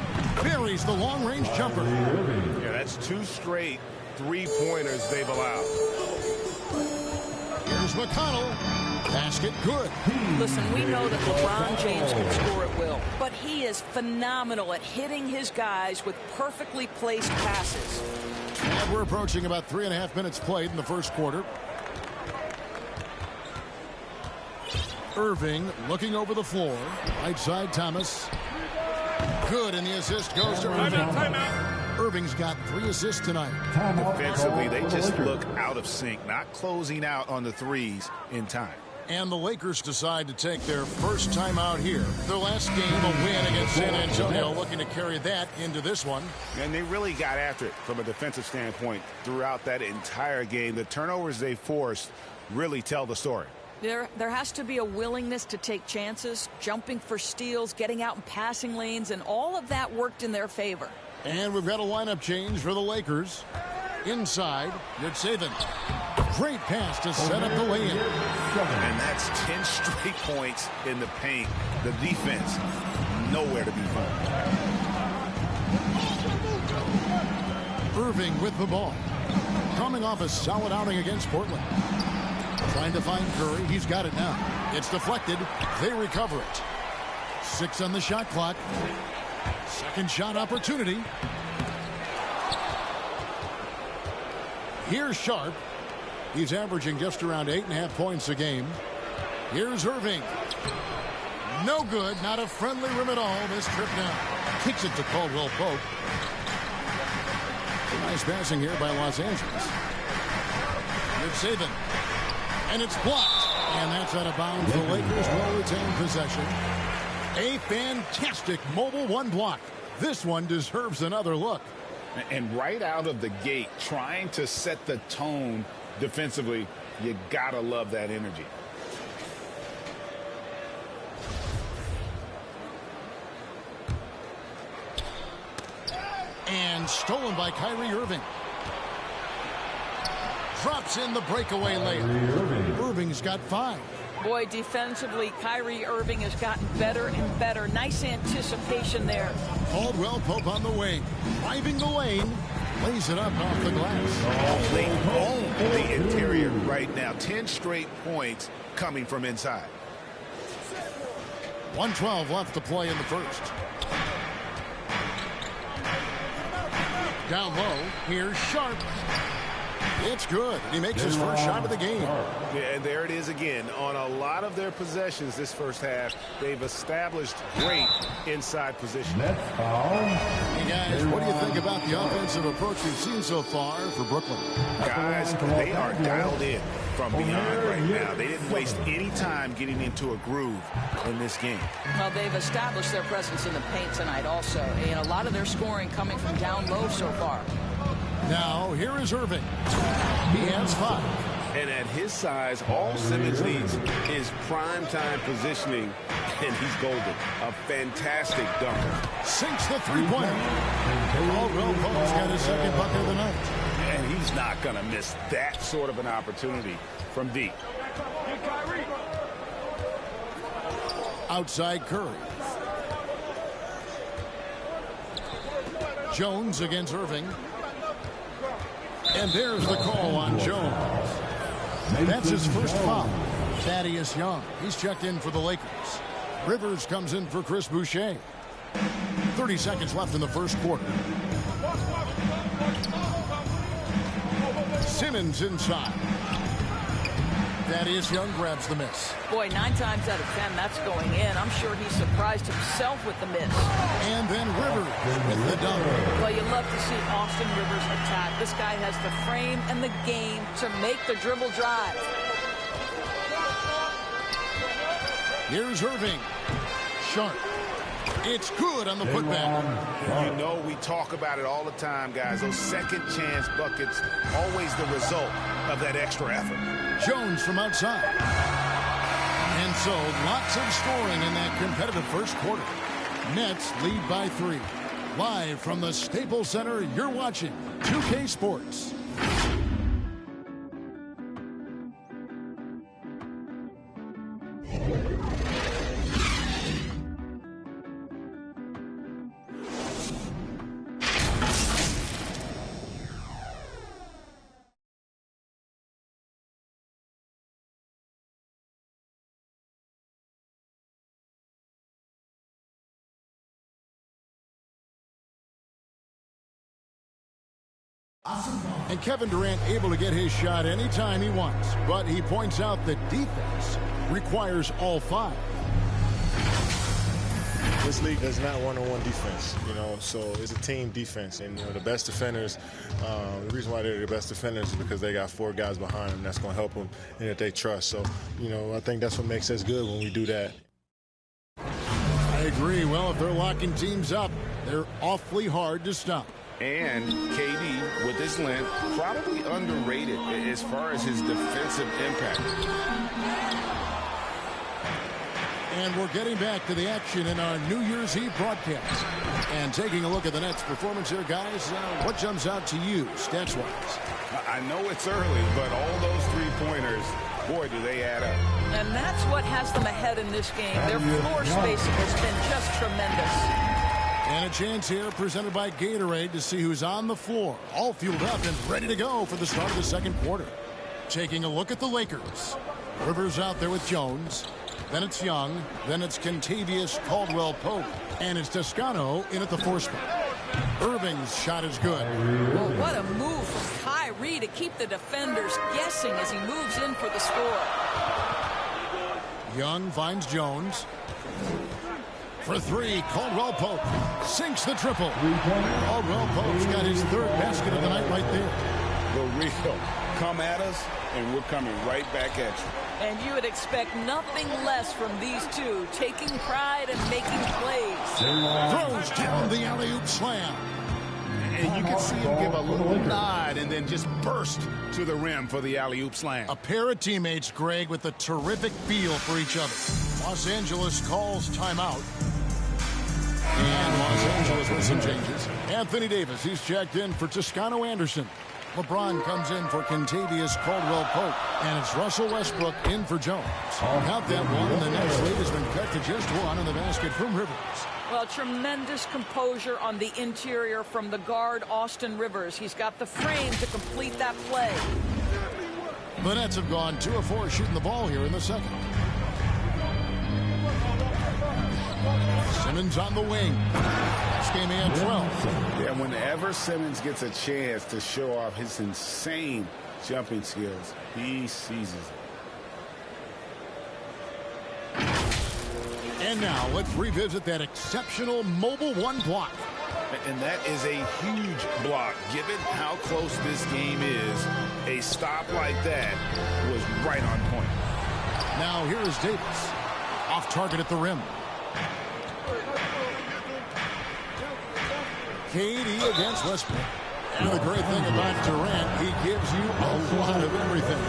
Buries the long-range jumper. Yeah, that's 2 straight three-pointers they've allowed. Here's McConnell. Basket good. Listen, we know that LeBron James can score at will, but he is phenomenal at hitting his guys with perfectly placed passes. And we're approaching about 3.5 minutes played in the first quarter. Irving looking over the floor. Right side, Thomas. Good, and the assist goes to Irving. Irving's got 3 assists tonight. Defensively, they just look out of sync, not closing out on the threes in time. And the Lakers decide to take their first time out here. Their last game, a win against San Antonio, looking to carry that into this one. And they really got after it from a defensive standpoint throughout that entire game. The turnovers they forced really tell the story. There has to be a willingness to take chances, jumping for steals, getting out in passing lanes, and all of that worked in their favor. And we've got a lineup change for the Lakers. Inside, Yurtseven. Great pass to set up the lay-in. And that's 10 straight points in the paint. The defense, nowhere to be found. Irving with the ball. Coming off a solid outing against Portland. Trying to find Curry. He's got it now. It's deflected. They recover it. 6 on the shot clock. Second shot opportunity. Here's Sharp. He's averaging just around 8.5 points a game. Here's Irving. No good. Not a friendly rim at all this trip now. Kicks it to Caldwell Pope. Nice passing here by Los Angeles. Yurtseven. And it's blocked. And that's out of bounds. The Lakers will retain possession. A fantastic mobile 1 block. This one deserves another look. And right out of the gate, trying to set the tone defensively, you gotta love that energy. And stolen by Kyrie Irving. Drops in the breakaway layup. Irving's got 5. Boy, defensively, Kyrie Irving has gotten better and better. Nice anticipation there. Caldwell Pope on the wing. Driving the lane. Lays it up off the glass. They own the interior right now. 10 straight points coming from inside. 1:12 left to play in the first. Down low. Here's Sharp. It's good. He makes his first shot of the game. Yeah, and there it is again. On a lot of their possessions this first half, they've established great inside position. Hey guys, what do you think about the offensive approach we've seen so far for Brooklyn? Guys, they are dialed in from beyond right now. They didn't waste any time getting into a groove in this game. Well, they've established their presence in the paint tonight also. And a lot of their scoring coming from down low so far. Now, here is Irving. He has 5. And at his size, all Simmons needs is prime-time positioning, and he's golden. A fantastic dunker. Sinks the three-pointer. Caldwell Pope's got his second bucket of the night. And he's not going to miss that sort of an opportunity from deep. Outside Curry. Jones against Irving. And there's the call on Jones. That's his first foul. Thaddeus Young. He's checked in for the Lakers. Rivers comes in for Chris Boucher. 30 seconds left in the first quarter. Simmons inside. Thaddeus Young grabs the miss. Boy, 9 times out of 10, that's going in. I'm sure he surprised himself with the miss. And then Rivers with the dunk. Well, you love to see Austin Rivers attack. This guy has the frame and the game to make the dribble drive. Here's Irving. Sharp. It's good on the putback. You know, we talk about it all the time, guys. Those second chance buckets, always the result of that extra effort. Jones from outside. And so, lots of scoring in that competitive first quarter. Nets lead by 3. Live from the Staples Center, you're watching 2K Sports. And Kevin Durant able to get his shot anytime he wants. But he points out that defense requires all 5. This league does not one-on-one defense, so it's a team defense. And, the best defenders, the reason why they're the best defenders is because they got 4 guys behind them that's going to help them and that they trust. So, I think that's what makes us good when we do that. I agree. Well, if they're locking teams up, they're awfully hard to stop. And KD, with his length, probably underrated as far as his defensive impact. And we're getting back to the action in our New Year's Eve broadcast. And taking a look at the Nets' performance here, guys, what jumps out to you, stats-wise? I know it's early, but all those three-pointers, boy, do they add up. And that's what has them ahead in this game. Their floor spacing has been just tremendous. And a chance here presented by Gatorade to see who's on the floor. All fueled up and ready to go for the start of the second quarter. Taking a look at the Lakers. Rivers out there with Jones. Then it's Young. Then it's Kentavious Caldwell-Pope. And it's Toscano in at the 4 spot. Irving's shot is good. Well, what a move from Kyrie to keep the defenders guessing as he moves in for the score. Young finds Jones. For 3, Caldwell-Pope sinks the triple. Caldwell-Pope's got his 3rd basket of the night right there. The real come at us, and we're coming right back at you. And you would expect nothing less from these two, taking pride and making plays. Throws down the alley-oop slam. And you can see him give a little nod and then just burst to the rim for the alley-oop slam. A pair of teammates, Greg, with a terrific feel for each other. Los Angeles calls timeout. And Los Angeles with some changes. Anthony Davis, he's checked in for Toscano Anderson. LeBron comes in for Kentavious Caldwell-Pope. And it's Russell Westbrook in for Jones. Count that one, and the Nets lead has been cut to just 1 in the basket from Rivers. Well, tremendous composure on the interior from the guard, Austin Rivers. He's got the frame to complete that play. The Nets have gone 2 of 4 shooting the ball here in the second. Simmons on the wing. This game he had 12. Yeah, whenever Simmons gets a chance to show off his insane jumping skills, he seizes it. And now let's revisit that exceptional Mobile 1 block. And that is a huge block. Given how close this game is, a stop like that was right on point. Now here is Davis. Off target at the rim. KD against Westbrook. And the great thing about Durant, he gives you a lot of everything.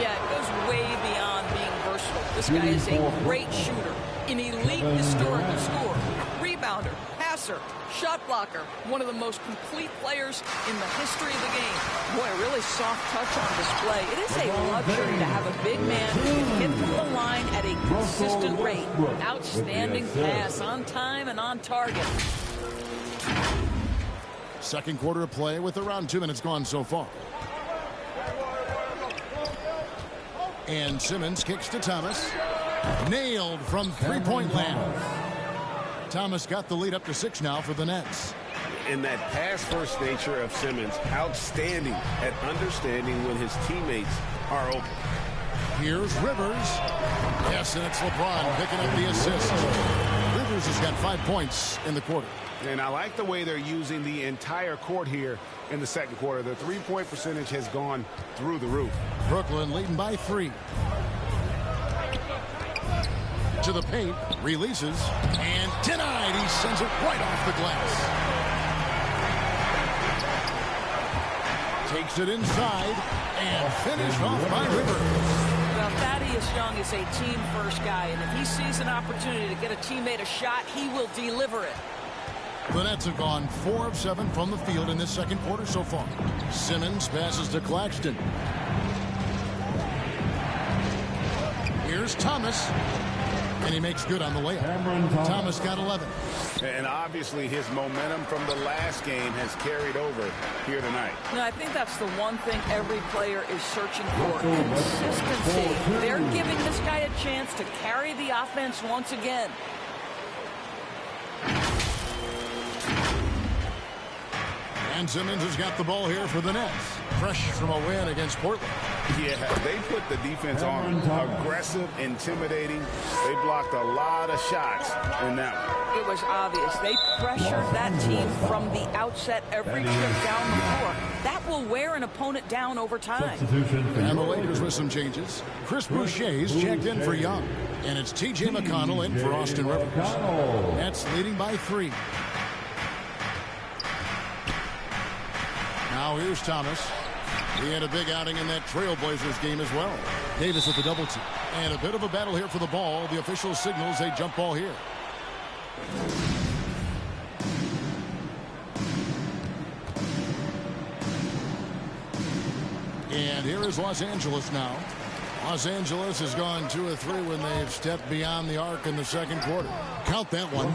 Yeah, it goes way beyond being versatile. This guy is a great shooter, an elite historical scorer, rebounder, passer, shot blocker, one of the most complete players in the history of the game. Boy, a really soft touch on display. It is a luxury to have a big man who can hit from the line at a consistent rate. Outstanding pass, on time and on target. Second quarter of play with around 2 minutes gone so far. And Simmons kicks to Thomas. Nailed from three-point land. Thomas got the lead up to 6 now for the Nets. And that pass-first nature of Simmons, outstanding at understanding when his teammates are open. Here's Rivers. Yes, and it's LeBron picking up the assist. Rivers has got 5 points in the quarter. And I like the way they're using the entire court here in the second quarter. The three-point percentage has gone through the roof. Brooklyn leading by 3. To the paint, releases, and denied. He sends it right off the glass. Takes it inside and finished off by Rivers. Well, Thaddeus Young is a team-first guy, and if he sees an opportunity to get a teammate a shot, he will deliver it. The Nets have gone 4 of 7 from the field in this second quarter so far. Simmons passes to Claxton. Here's Thomas. And he makes good on the layup. Thomas got 11. And obviously his momentum from the last game has carried over here tonight. No, I think that's the one thing every player is searching for. Consistency. They're giving this guy a chance to carry the offense once again. And Simmons has got the ball here for the Nets. Fresh from a win against Portland. Yeah, they put the defense on aggressive, intimidating. They blocked a lot of shots in that one. It was obvious. They pressured that team from the outset every trip down the floor. That will wear an opponent down over time. And the Lakers with some changes. Chris Boucher's checked in for Young. And it's T.J. McConnell in for Austin Rivers. Nets leading by 3. Now here's Thomas. He had a big outing in that Trailblazers game as well. Davis with the double team. And a bit of a battle here for the ball. The official signals a jump ball here. And here is Los Angeles now. Los Angeles has gone 2 of 3 when they've stepped beyond the arc in the second quarter. Count that one.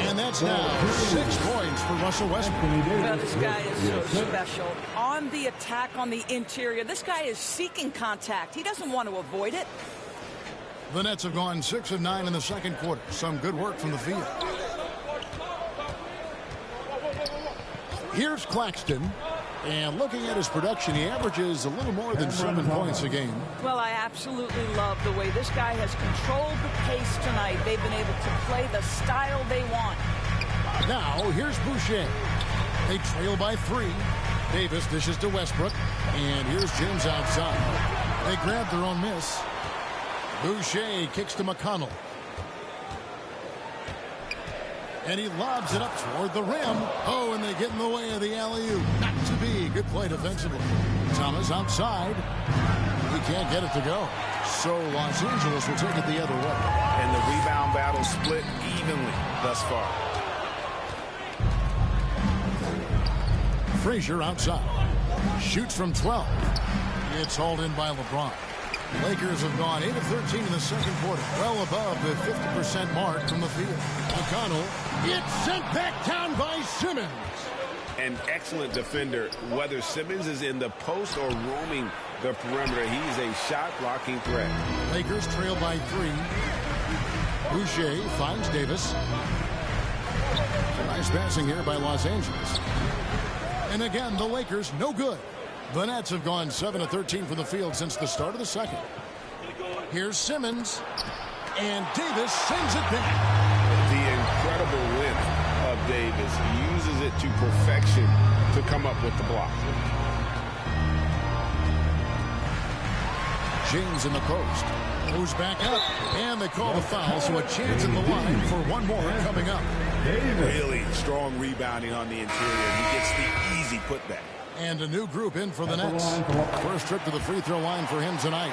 And that's now 6 points for Russell Westbrook. Well, this guy is so special. On the attack on the interior, this guy is seeking contact. He doesn't want to avoid it. The Nets have gone 6 of 9 in the second quarter. Some good work from the field. Here's Claxton. And looking at his production, he averages a little more than 7 points a game. Well, I absolutely love the way this guy has controlled the pace tonight. They've been able to play the style they want. Now, here's Boucher. They trail by 3. Davis dishes to Westbrook. And here's James outside. They grab their own miss. Boucher kicks to McConnell. And he lobs it up toward the rim. Oh, and they get in the way of the alley-oop. Not to be. Good play defensively. Thomas outside. He can't get it to go. So Los Angeles will take it the other way. And the rebound battle split evenly thus far. Frazier outside. Shoots from 12. It's hauled in by LeBron. Lakers have gone 8 of 13 in the second quarter, well above the 50% mark from the field. McConnell, it's sent back down by Simmons. An excellent defender, whether Simmons is in the post or roaming the perimeter. He's a shot-blocking threat. Lakers trail by 3. Boucher finds Davis. Nice passing here by Los Angeles. And again, the Lakers no good. The Nets have gone 7 of 13 from the field since the start of the second. Here's Simmons. And Davis sends it back. The incredible width of Davis. He uses it to perfection to come up with the block. James in the post. Moves back up, and they call the foul, so a chance in the line for one more coming up. Really strong rebounding on the interior. He gets the easy putback. And a new group in for the Nets. First trip to the free throw line for him tonight.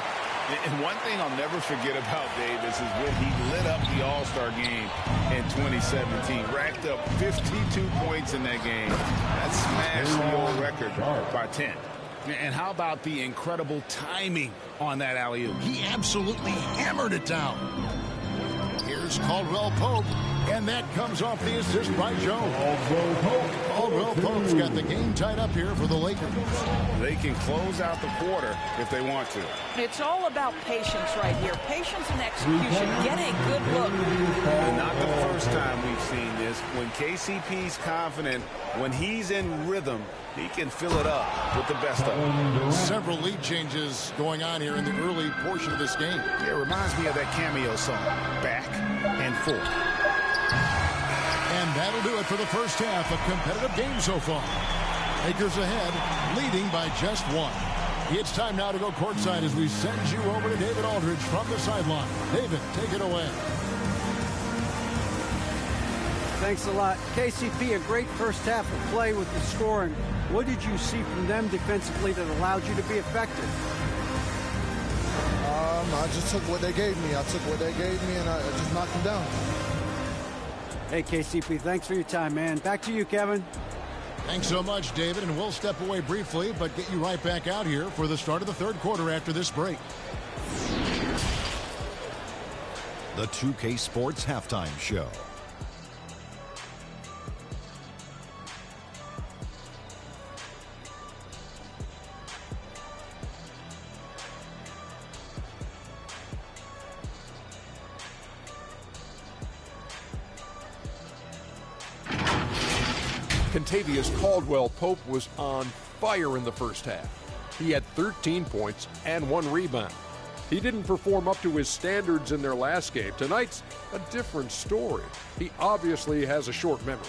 And one thing I'll never forget about Davis is when he lit up the All-Star game in 2017. Racked up 52 points in that game. That smashed the old record by 10. And how about the incredible timing on that alley-oop? He absolutely hammered it down. Here's Caldwell Pope, and that comes off the assist by Jones. Caldwell Pope's got the game tied up here for the Lakers. They can close out the quarter if they want to. It's all about patience right here. Patience and execution. Get a good look. And not the first time we've seen this. When KCP's confident, when he's in rhythm, he can fill it up with the best of them. Several lead changes going on here in the early portion of this game. It reminds me of that cameo song, Back and Forth. And that'll do it for the first half. A competitive game so far. Lakers ahead, leading by just one. It's time now to go courtside as we send you over to David Aldridge from the sideline. David, take it away. Thanks a lot. KCP, a great first half of play with the scoring. What did you see from them defensively that allowed you to be effective? I just took what they gave me. I took what they gave me, and I just knocked them down. Hey, KCP, thanks for your time, man. Back to you, Kevin. Thanks so much, David, and we'll step away briefly, but get you right back out here for the start of the third quarter after this break. The 2K Sports Halftime Show. Contavious Caldwell Pope was on fire in the first half. He had 13 points and 1 rebound. He didn't perform up to his standards in their last game. Tonight's a different story. He obviously has a short memory.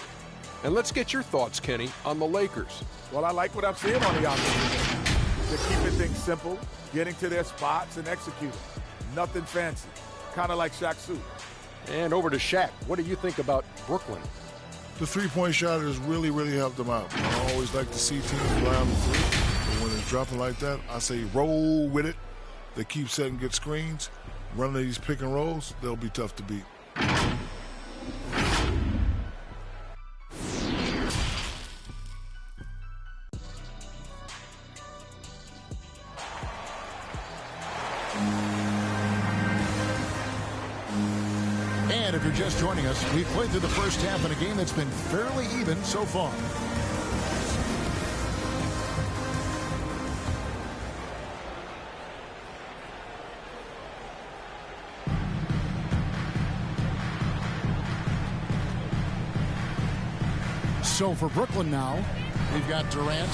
And let's get your thoughts, Kenny, on the Lakers. Well, I like what I'm seeing on the offensive end. They're keeping things simple, getting to their spots and executing. Nothing fancy. Kind of like Shaq's suit. And over to Shaq. What do you think about Brooklyn? The three-point shot has really, really helped them out. I always like to see teams rely on the three. But when it's dropping like that, I say roll with it. They keep setting good screens. Running these pick and rolls, they'll be tough to beat. And if you're just joining us, we've played through the first half in a game that's been fairly even so far. So for Brooklyn now, we've got Durant.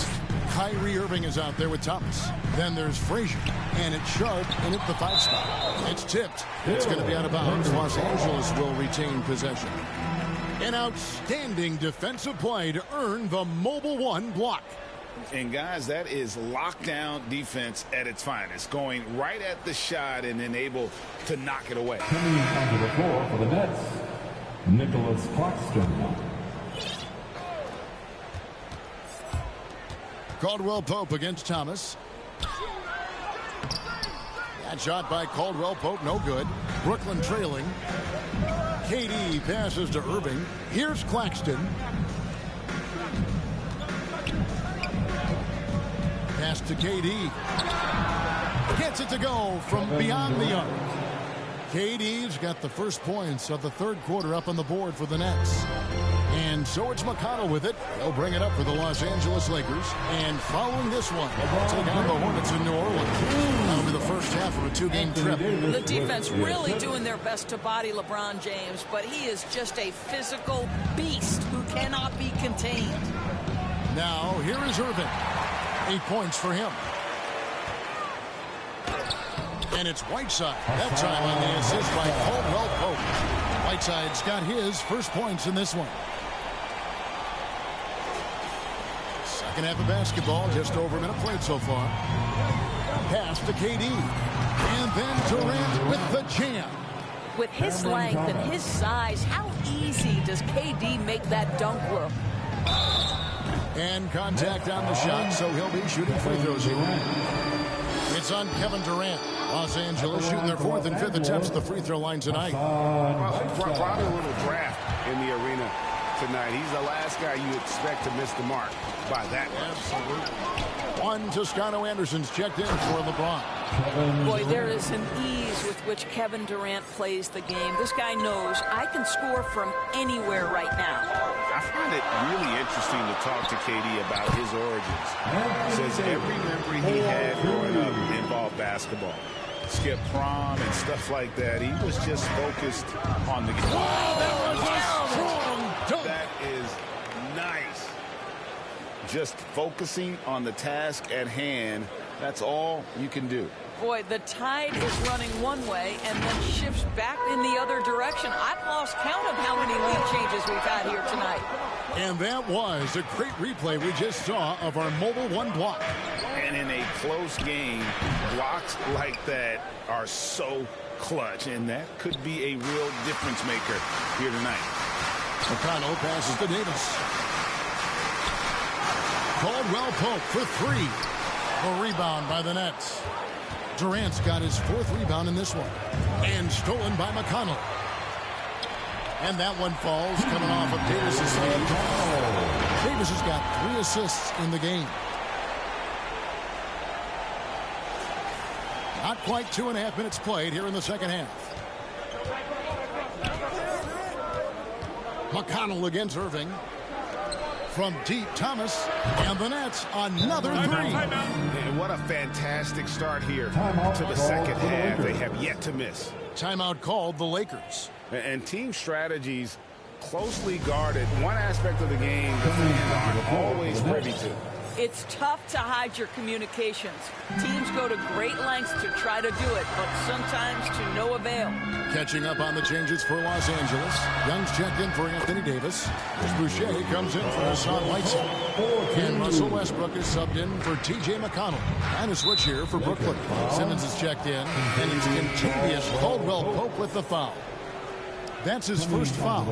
Kyrie Irving is out there with Thomas. Then there's Frazier. And it's Sharp in at the 5 spot. It's tipped. It's going to be out of bounds. Los Angeles will retain possession. An outstanding defensive play to earn the Mobile One block. And guys, that is lockdown defense at its finest. Going right at the shot and then able to knock it away. Coming onto the floor for the Nets, Nicholas Claxton. Caldwell Pope against Thomas. That shot by Caldwell Pope, no good. Brooklyn trailing. KD passes to Irving. Here's Claxton. Pass to KD. Gets it to go from beyond the arc. KD's got the first points of the third quarter up on the board for the Nets. And so it's McConnell with it. They'll bring it up for the Los Angeles Lakers. And following this one, take on the Hornets in New Orleans. That'll be the first half of a 2-game trip. The defense really doing their best to body LeBron James, but he is just a physical beast who cannot be contained. Now, here is Irving. 8 points for him. And it's Whiteside. That time on the assist by Caldwell Pope. Whiteside's got his first points in this one. Second half of basketball, just over a minute played so far. Pass to KD. And then Durant with the jam. With his length and his size, how easy does KD make that dunk look? And contact on the shot, so he'll be shooting free throws here. It's on Kevin Durant. Los Angeles shooting their 4th and 5th attempts at the free throw line tonight. Probably a little draft in the arena tonight. He's the last guy you expect to miss the mark by that much. Absolutely. One Toscano Anderson's checked in for LeBron. Boy, there is an ease with which Kevin Durant plays the game. This guy knows I can score from anywhere right now. I find it really interesting to talk to KD about his origins. He says every memory he had growing up involved basketball. Skip prom and stuff like that. He was just focused on the game. Wow, that was a strong dunk. That is nice. Just focusing on the task at hand. That's all you can do. Boy, the tide is running one way and then shifts back in the other direction. I've lost count of how many lead changes we've had here tonight. And that was a great replay we just saw of our Mobile One block. And in a close game, blocks like that are so clutch, and that could be a real difference maker here tonight. McConnell passes to Davis. Caldwell Pope for 3. A rebound by the Nets. Durant's got his 4th rebound in this one. And stolen by McConnell. And that one falls coming off of Davis's hand. Davis has got 3 assists in the game. Not quite 2.5 minutes played here in the second half. McConnell against Irving. From deep, Thomas, and the Nets, another 3. And what a fantastic start here to the second half. They have yet to miss. Timeout called the Lakers. And team strategies closely guarded. One aspect of the game the fans aren't always privy to. It's tough to hide your communications. Teams go to great lengths to try to do it, but sometimes to no avail. Catching up on the changes for Los Angeles. Young's checked in for Anthony Davis. Boucher comes in for Hassan Whiteside. And Russell Westbrook is subbed in for T.J. McConnell. And a switch here for Brooklyn. Simmons is checked in. And it's Contavious Caldwell Pope with the foul. That's his first foul.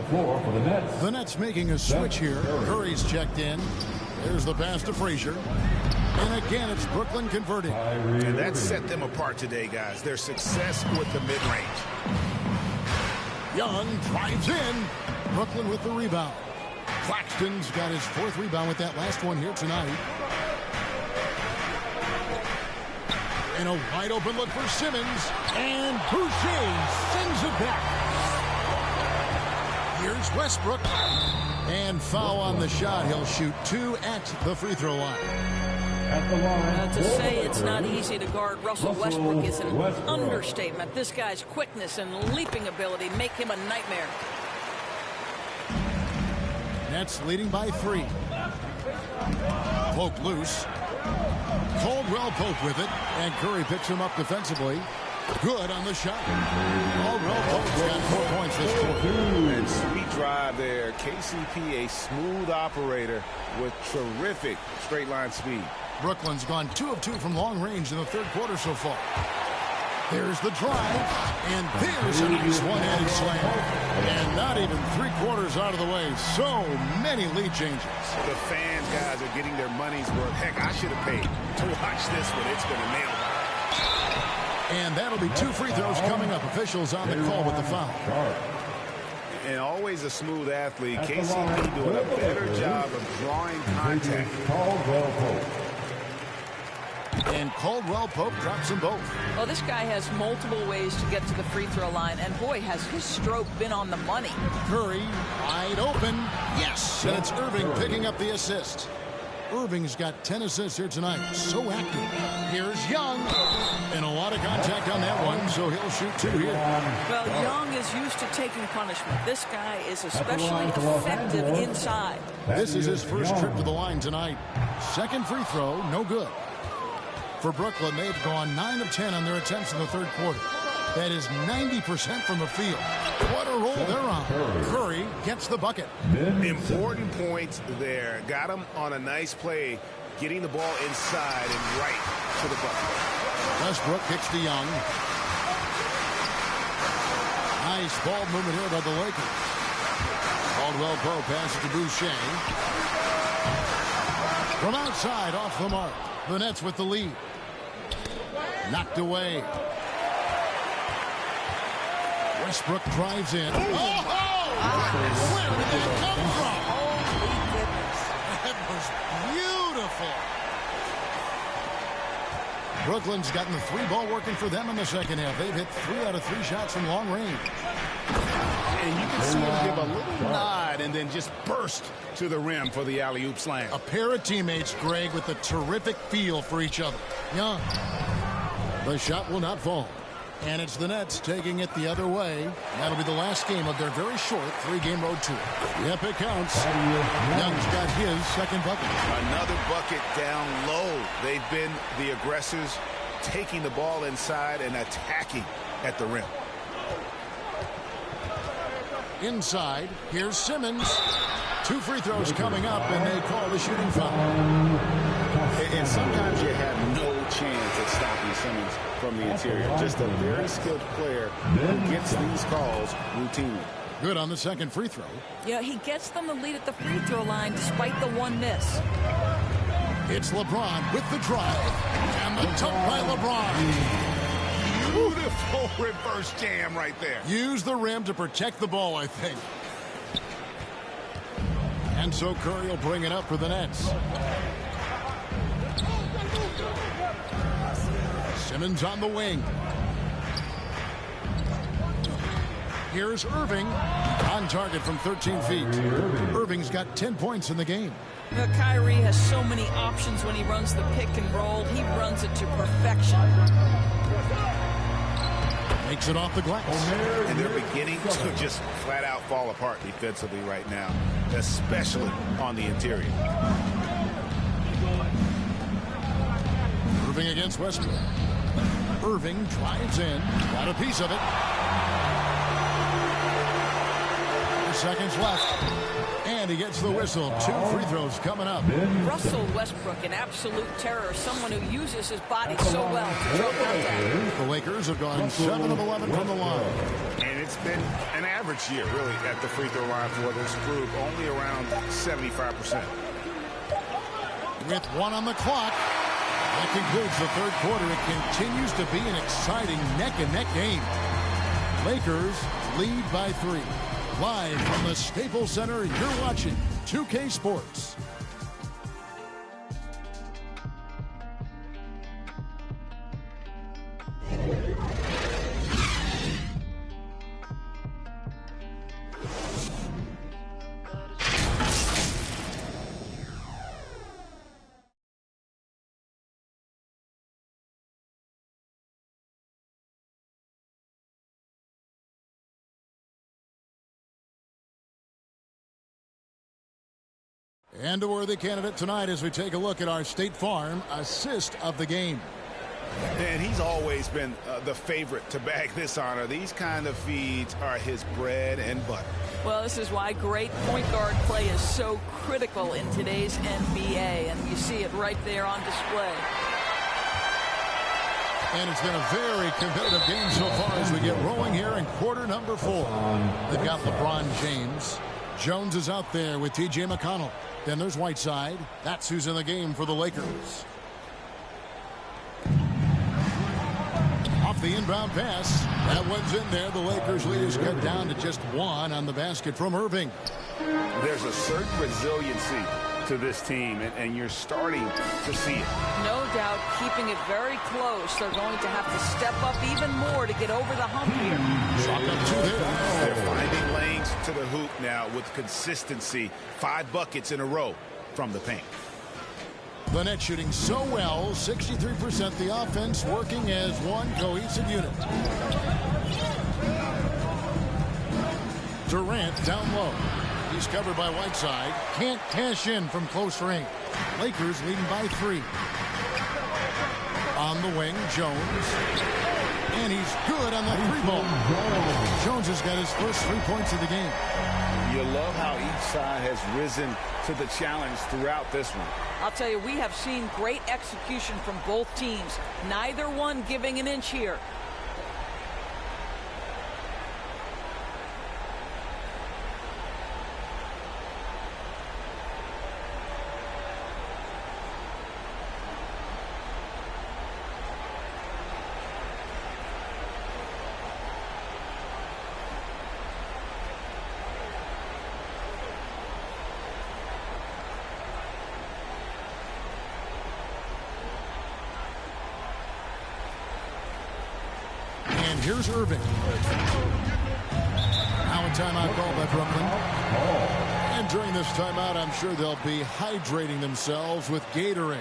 The Nets making a switch here. Curry's checked in. There's the pass to Frazier. And again, it's Brooklyn converting. And that set them apart today, guys. Their success with the mid-range. Young drives in. Brooklyn with the rebound. Claxton's got his 4th rebound with that last one here tonight. And a wide open look for Simmons. And Boucher sends it back. Here's Westbrook. And foul on the shot. He'll shoot 2 at the free throw line. To say it's not easy to guard Russell Westbrook is an understatement. This guy's quickness and leaping ability make him a nightmare. Nets leading by 3. Pope loose. Caldwell Pope with it. And Curry picks him up defensively. Good on the shot. Caldwell Pope's got 4 points this quarter. And sweet drive there. KCP, a smooth operator with terrific straight line speed. Brooklyn's gone 2 of 2 from long range in the third quarter so far. There's the drive, and there's a nice one-handed slam. And not even 3/4 out of the way. So many lead changes. The fans, guys, are getting their money's worth. Heck, I should have paid to watch this one. It's going to nail it. And that'll be 2 free throws coming up. Officials on the call with the foul. And always a smooth athlete. KCP doing a better job of drawing contact. And Caldwell Pope drops them both. Well, this guy has multiple ways to get to the free throw line, and boy, has his stroke been on the money. Curry, wide open. Yes! And it's Irving picking up the assist. Irving's got 10 assists here tonight. So active. Here's Young. And a lot of contact on that one, so he'll shoot 2 here. Well, Young is used to taking punishment. This guy is especially effective inside. This is his first trip to the line tonight. Second free throw, no good. For Brooklyn, they've gone 9 of 10 on their attempts in the third quarter. That is 90% from the field. What a roll they're on. Curry gets the bucket. Important points there. Got him on a nice play, getting the ball inside and right to the bucket. Westbrook kicks to Young. Nice ball movement here by the Lakers. Caldwell Pope passes to Boucher. From outside, off the mark. The Nets with the lead. Knocked away. Westbrook drives in. Where did that come from? Holy goodness. That was beautiful. Brooklyn's gotten the 3-ball working for them in the second half. They've hit 3 out of 3 shots from long range. And you can see him give a little nod and then just burst to the rim for the alley-oop slam. A pair of teammates, Greg, with a terrific feel for each other. Young. The shot will not fall. And it's the Nets taking it the other way. That'll be the last game of their very short 3-game road tour. Yep, it counts. Young's got his second bucket. Another bucket down low. They've been the aggressors, taking the ball inside and attacking at the rim. Inside, here's Simmons. 2 free throws coming up, and they call the shooting foul. And sometimes you have no chance at stopping Simmons from the interior. Just a very skilled player who gets these calls routinely. Good on the second free throw. Yeah, he gets them the lead at the free throw line despite the 1 miss. It's LeBron with the drive. And the dunk by LeBron. Beautiful reverse jam right there. Use the rim to protect the ball, I think. And so Curry will bring it up for the Nets. Simmons on the wing. Here's Irving. On target from 13 feet. Irving's got 10 points in the game. You know, Kyrie has so many options when he runs the pick and roll. He runs it to perfection. Makes it off the glass. And they're beginning to just flat out fall apart defensively right now, especially on the interior. Irving against Westbrook. Irving drives in. Got a piece of it. 4 seconds left. And he gets the whistle. 2 free throws coming up. Russell Westbrook, an absolute terror. Someone who uses his body so well to draw contact. The Lakers have gone 7 of 11 from the line. And it's been an average year, really, at the free throw line for this group. Only around 75%. With 1 on the clock. That concludes the third quarter. It continues to be an exciting neck-and-neck game. Lakers lead by 3. Live from the Staples Center, you're watching 2K Sports. And a worthy candidate tonight as we take a look at our State Farm assist of the game. And he's always been the favorite to bag this honor. These kind of feeds are his bread and butter. Well, this is why great point guard play is so critical in today's NBA, and you see it right there on display. And it's been a very competitive game so far as we get rolling here in quarter number 4. They've got LeBron James. Jones is out there with T.J. McConnell. Then there's Whiteside. That's who's in the game for the Lakers. Off the inbound pass. That one's in there. The Lakers lead is cut down to just 1 on the basket from Irving. There's a certain resiliency to this team, and you're starting to see it. No doubt, keeping it very close. They're going to have to step up even more to get over the hump here. Shot up 2 there. They're finding lanes to the hoop now with consistency. 5 buckets in a row from the paint. The net shooting so well, 63%. The offense working as one cohesive unit. Durant down low. He's covered by Whiteside. Can't cash in from close range. Lakers leading by 3. On the wing, Jones. And he's good on the three ball. Jones has got his first 3 points of the game. You love how each side has risen to the challenge throughout this one. I'll tell you, we have seen great execution from both teams. Neither one giving an inch here. Here's Irving. Now a timeout called by Brooklyn. And during this timeout, I'm sure they'll be hydrating themselves with Gatorade.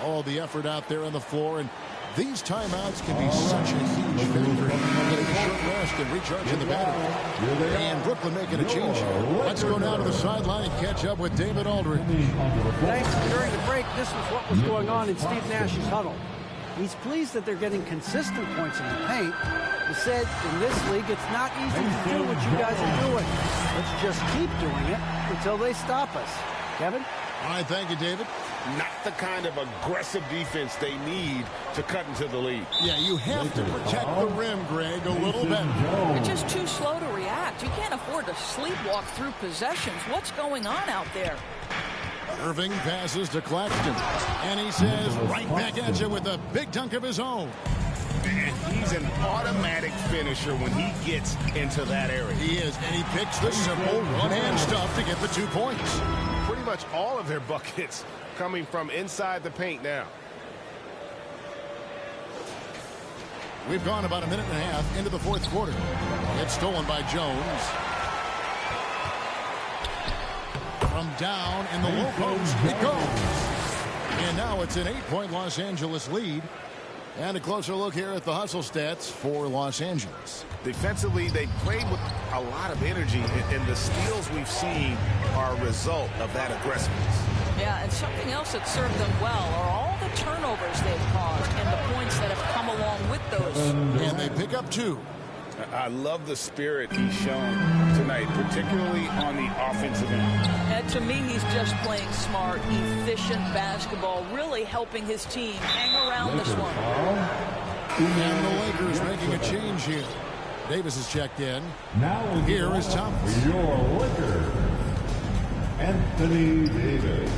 All the effort out there on the floor. And these timeouts can be such a huge factor in getting a short rest and recharging the battery. And Brooklyn making a change here. Let's go down to the sideline and catch up with David Aldridge. Thanks. During the break, this was what was going on in Steve Nash's huddle. He's pleased that they're getting consistent points in the paint. He said, in this league, it's not easy to do what you guys are doing. Let's just keep doing it until they stop us. Kevin? All right, thank you, David. Not the kind of aggressive defense they need to cut into the lead. Yeah, you have to protect the rim, Greg, a little bit. You're just too slow to react. You can't afford to sleepwalk through possessions. What's going on out there? Irving passes to Claxton. And he says, right back at you with a big dunk of his own. And he's an automatic finisher when he gets into that area. He is, and he picks the simple one-hand stuff to get the 2 points. Pretty much all of their buckets coming from inside the paint now. We've gone about a minute and a half into the fourth quarter. It's stolen by Jones. From down in the low post, it goes. And now it's an 8-point Los Angeles lead. And a closer look here at the hustle stats for Los Angeles. Defensively, they played with a lot of energy, and the steals we've seen are a result of that aggressiveness. Yeah, and something else that served them well are all the turnovers they've caused and the points that have come along with those. And they pick up 2. I love the spirit he's shown tonight, particularly on the offensive end. And to me, he's just playing smart, efficient basketball, really helping his team hang around this one. And the Lakers making a change here. Davis is checked in. Now here is Thomas. Your Lakers, Anthony Davis.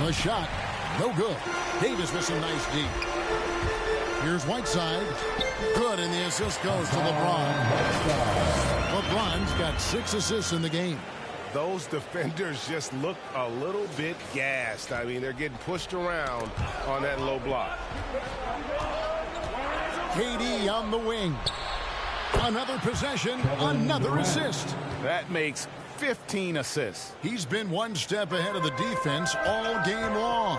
A shot, no good. Davis with some nice deep. Here's Whiteside. Good, and the assist goes to LeBron. LeBron's got 6 assists in the game. Those defenders just look a little bit gassed. I mean, they're getting pushed around on that low block. KD on the wing. Another possession, another assist. That makes 15 assists. He's been one step ahead of the defense all game long.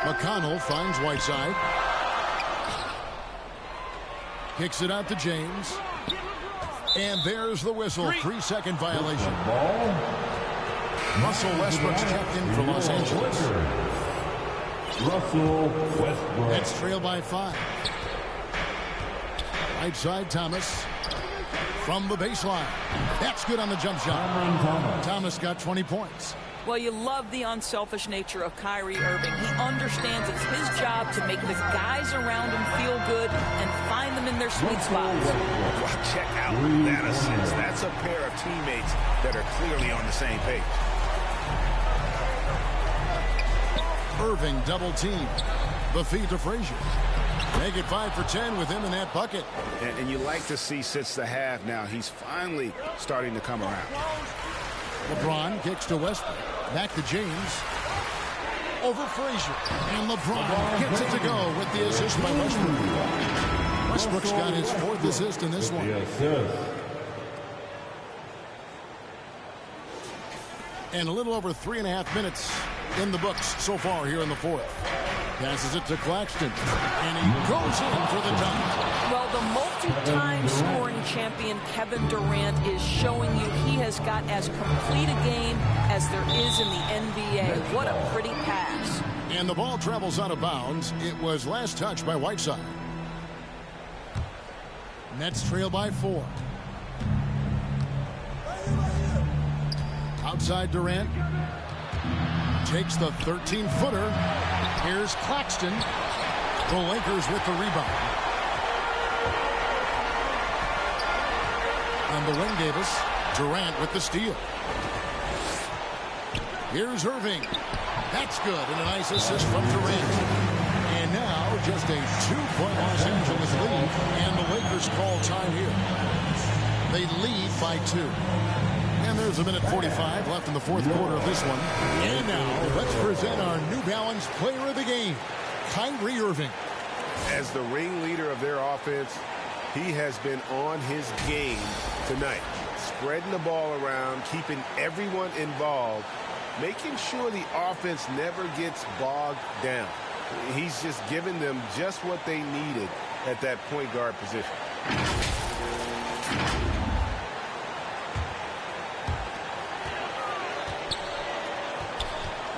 McConnell finds Whiteside. Kicks it out to James. And there's the whistle. 3-second violation. Russell Westbrook's checked in for Los Angeles. Russell Westbrook. It's trailed by 5. Right side, Thomas. From the baseline. That's good on the jump shot. Thomas got 20 points. Well, you love the unselfish nature of Kyrie Irving. He understands it's his job to make the guys around him feel good and find them in their sweet spots. Well, check out that assist. That's a pair of teammates that are clearly on the same page. Irving double team. The feed to Frazier. Make it 5 for 10 with him in that bucket. And you like to see since the half now, he's finally starting to come around. LeBron kicks to Westbrook. Back to James. Over Frazier. And LeBron gets it to go with the assist by Westbrook. Westbrook's got his 4th assist in this one. And a little over 3.5 minutes in the books so far here in the 4th. Passes it to Claxton. And he goes in for the dunk. Well, the multi-time scoring champion Kevin Durant is showing you he has got as complete a game as there is in the NBA. What a pretty pass. And the ball travels out of bounds. It was last touched by Whiteside. Nets trail by 4. Outside Durant. Takes the 13-footer. Here's Claxton. The Lakers with the rebound. On the wing, Davis. Durant with the steal. Here's Irving. That's good. And a nice assist from Durant. And now just a 2-point Los Angeles lead. And the Lakers call time here. They lead by 2. And there's a minute 45 left in the fourth quarter of this one. And now let's present our New Balance player of the game, Kyrie Irving. As the ringleader of their offense, he has been on his game tonight. Spreading the ball around, keeping everyone involved, making sure the offense never gets bogged down. He's just giving them just what they needed at that point guard position.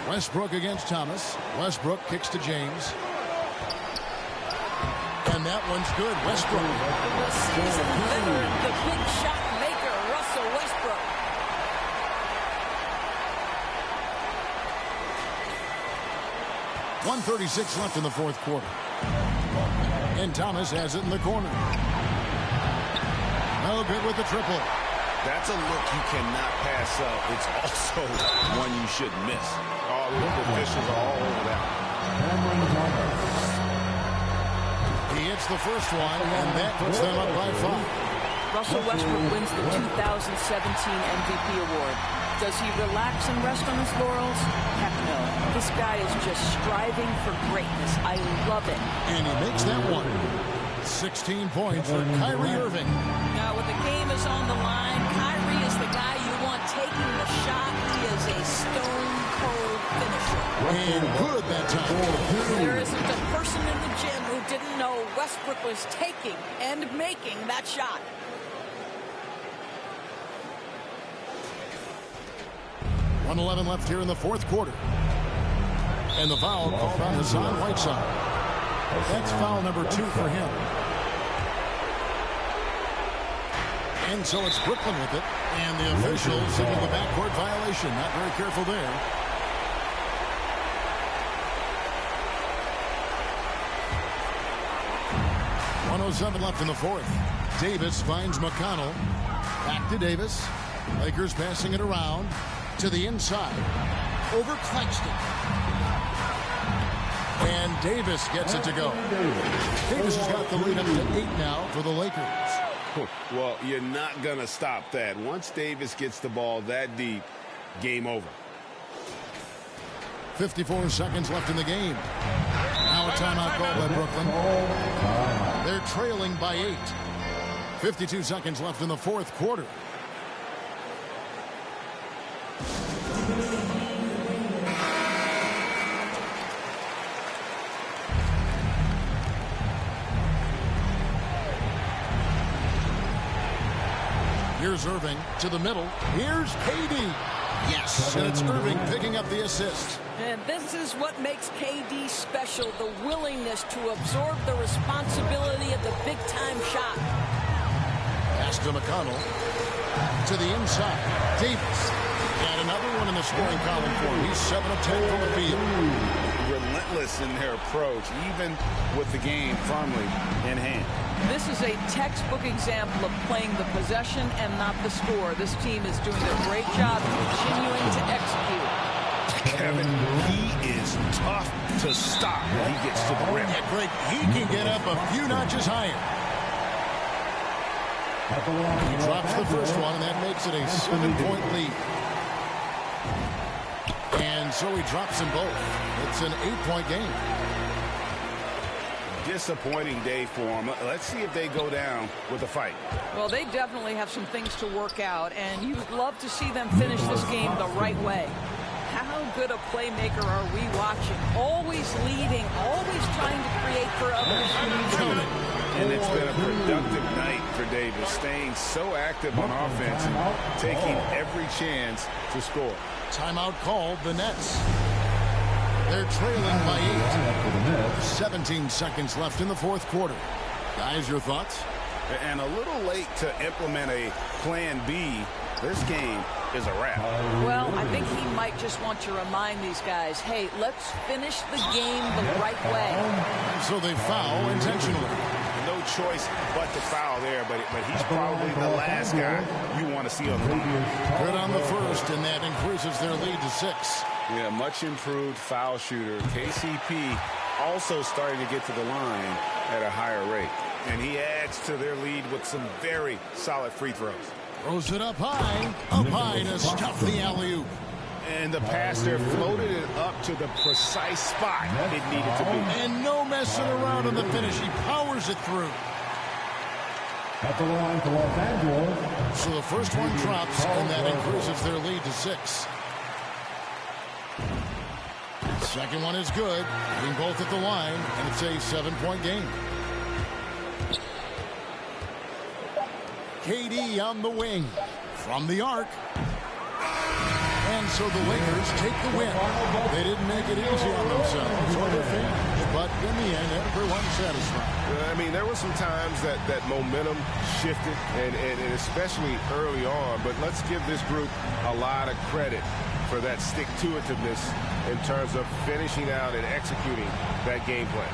Westbrook against Thomas. Westbrook kicks to James. And that one's good. Westbrook. The season veteran, the big shot maker, Russell Westbrook. .136 left in the fourth quarter. And Thomas has it in the corner. No good with the triple. That's a look you cannot pass up. It's also one you shouldn't miss. Oh, the officials are all over that. He hits the first one, and that puts them up by 5. Russell Westbrook wins the 2017 MVP award. Does he relax and rest on his laurels? Heck no. This guy is just striving for greatness. I love it. And he makes that one. 16 points for Kyrie Irving. Now, when the game is on the line, Kyrie is the guy you want taking the shot. He is a stone-cold finisher. And good that time. There isn't a person in the gym who didn't know Westbrook was taking and making that shot. .111 left here in the fourth quarter. And the foul called on Hassan Whiteside. That's foul number 2 for him. And so it's Brooklyn with it. And the officials signal the backcourt violation. Not very careful there. .107 left in the fourth. Davis finds McConnell. Back to Davis. Lakers passing it around to the inside. Over Claxton. And Davis gets it to go. Davis has got the lead up to 8 now for the Lakers. Well, you're not going to stop that. Once Davis gets the ball that deep, game over. 54 seconds left in the game. Now a timeout called by Brooklyn. They're trailing by 8. 52 seconds left in the fourth quarter. Here's Irving to the middle. Here's KD. Yes, and it's Irving picking up the assist. And this is what makes KD special, the willingness to absorb the responsibility of the big-time shot. Pass to McConnell. To the inside. Davis. And another one in the scoring column for him. He's 7 of 10 from the field. Relentless in their approach, even with the game firmly in hand. This is a textbook example of playing the possession and not the score. This team is doing a great job continuing to execute. Kevin, he is tough to stop when he gets to the rim. Yeah, Greg, he can get up a few notches higher. He drops the first one, and that makes it a 7-point lead. And so he drops them both. It's an 8-point game. Disappointing day for them. Let's see if they go down with a fight. Well, they definitely have some things to work out, and you'd love to see them finish this game the right way. How good a playmaker are we watching? Always leading, always trying to create for others. And it's been a productive night for Davis, staying so active on offense and taking every chance to score. Timeout called the Nets. They're trailing by 8. 17 seconds left in the fourth quarter. Guys, your thoughts? And a little late to implement a plan B. This game is a wrap. Well, I think he might just want to remind these guys, hey, let's finish the game the right way. So they foul intentionally. No choice but to foul there, but he's probably the last guy you want to see on the line. Good on the first, and that increases their lead to 6. Yeah, much improved foul shooter. KCP also starting to get to the line at a higher rate. And he adds to their lead with some very solid free throws. Throws it up high to stuff the alley-oop. And the pass there floated it up to the precise spot it needed to be. And no messing around on the finish. He powers it through. At the line for Los Angeles. So the first one drops, and that increases their lead to 6. Second one is good. Being both at the line, and it's a 7-point game. KD on the wing. From the arc. And so the Lakers take the win. They didn't make it easy on themselves or their fans, but in the end, everyone's satisfied. I mean, there were some times that momentum shifted, and especially early on, but let's give this group a lot of credit for that stick-to-itiveness in terms of finishing out and executing that game plan.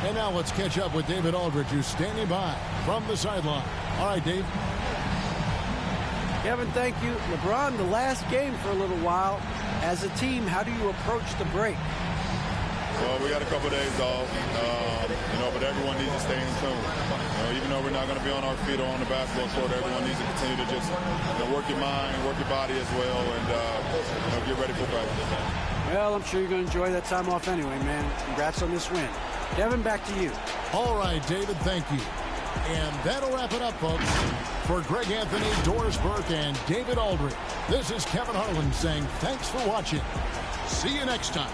And now let's catch up with David Aldridge, who's standing by from the sideline. All right, Dave. Kevin, thank you. LeBron, the last game for a little while. As a team, how do you approach the break? Well, we got a couple days off, but everyone needs to stay in tune. Even though we're not going to be on our feet or on the basketball court, everyone needs to continue to just work your mind, work your body as well, and get ready for practice. Well, I'm sure you're going to enjoy that time off anyway, man. Congrats on this win. Kevin, back to you. All right, David, thank you. And that'll wrap it up, folks. For Greg Anthony, Doris Burke, and David Aldridge, this is Kevin Harlan saying thanks for watching. See you next time.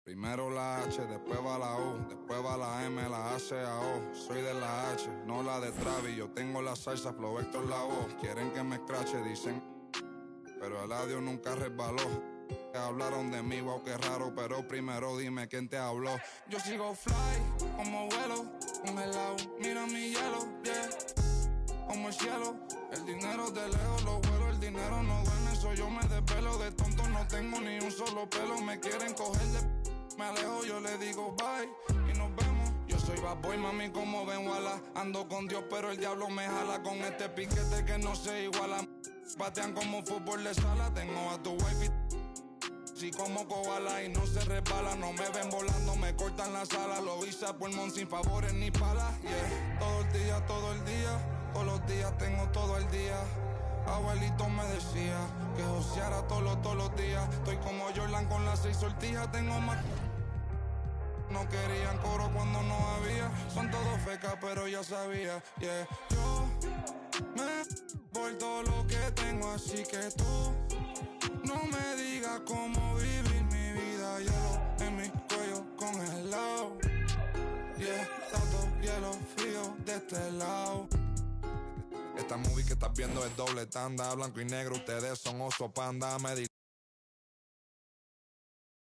Primero la H, después va la U, después va la M, la A, C, A, O. Soy de la H, no la de Travis. Yo tengo la salsa, flow Héctor la voz. Quieren que me escrache, dicen, pero el adiós nunca resbaló. Hablaron de mí, wow, qué raro, pero primero dime quién te habló. Yo sigo fly, como vuelo, congelado, mira mi hielo, yeah. Como el cielo, el dinero de lejos lo vuelo, el dinero no duerme, eso yo me desvelo. De tonto no tengo ni un solo pelo, me quieren coger de... Me alejo, yo le digo bye y nos vemos. Yo soy bad boy, mami, como ven, wala. Ando con Dios, pero el diablo me jala con este piquete que no se iguala. Patean como fútbol de sala, tengo a tu wife y como koala y no se resbala. No me ven volando, me cortan la sala. Lo hice a pulmón sin favores ni palas, yeah. Todo el día, todos los días tengo todo el día. Abuelito me decía que joseara todos los días. Estoy como Jordan con las 6 sortijas, tengo más No querían coro cuando no había. Son todos fecas, pero ya sabía. Yeah, yo me por todo lo que tengo, así que tú no me digas cómo vivir mi vida. Hielo en mi cuello congelado. Yeah, tanto hielo frío de este lado. Esta movie que estás viendo es doble tanda. Blanco y negro, ustedes son oso panda. Me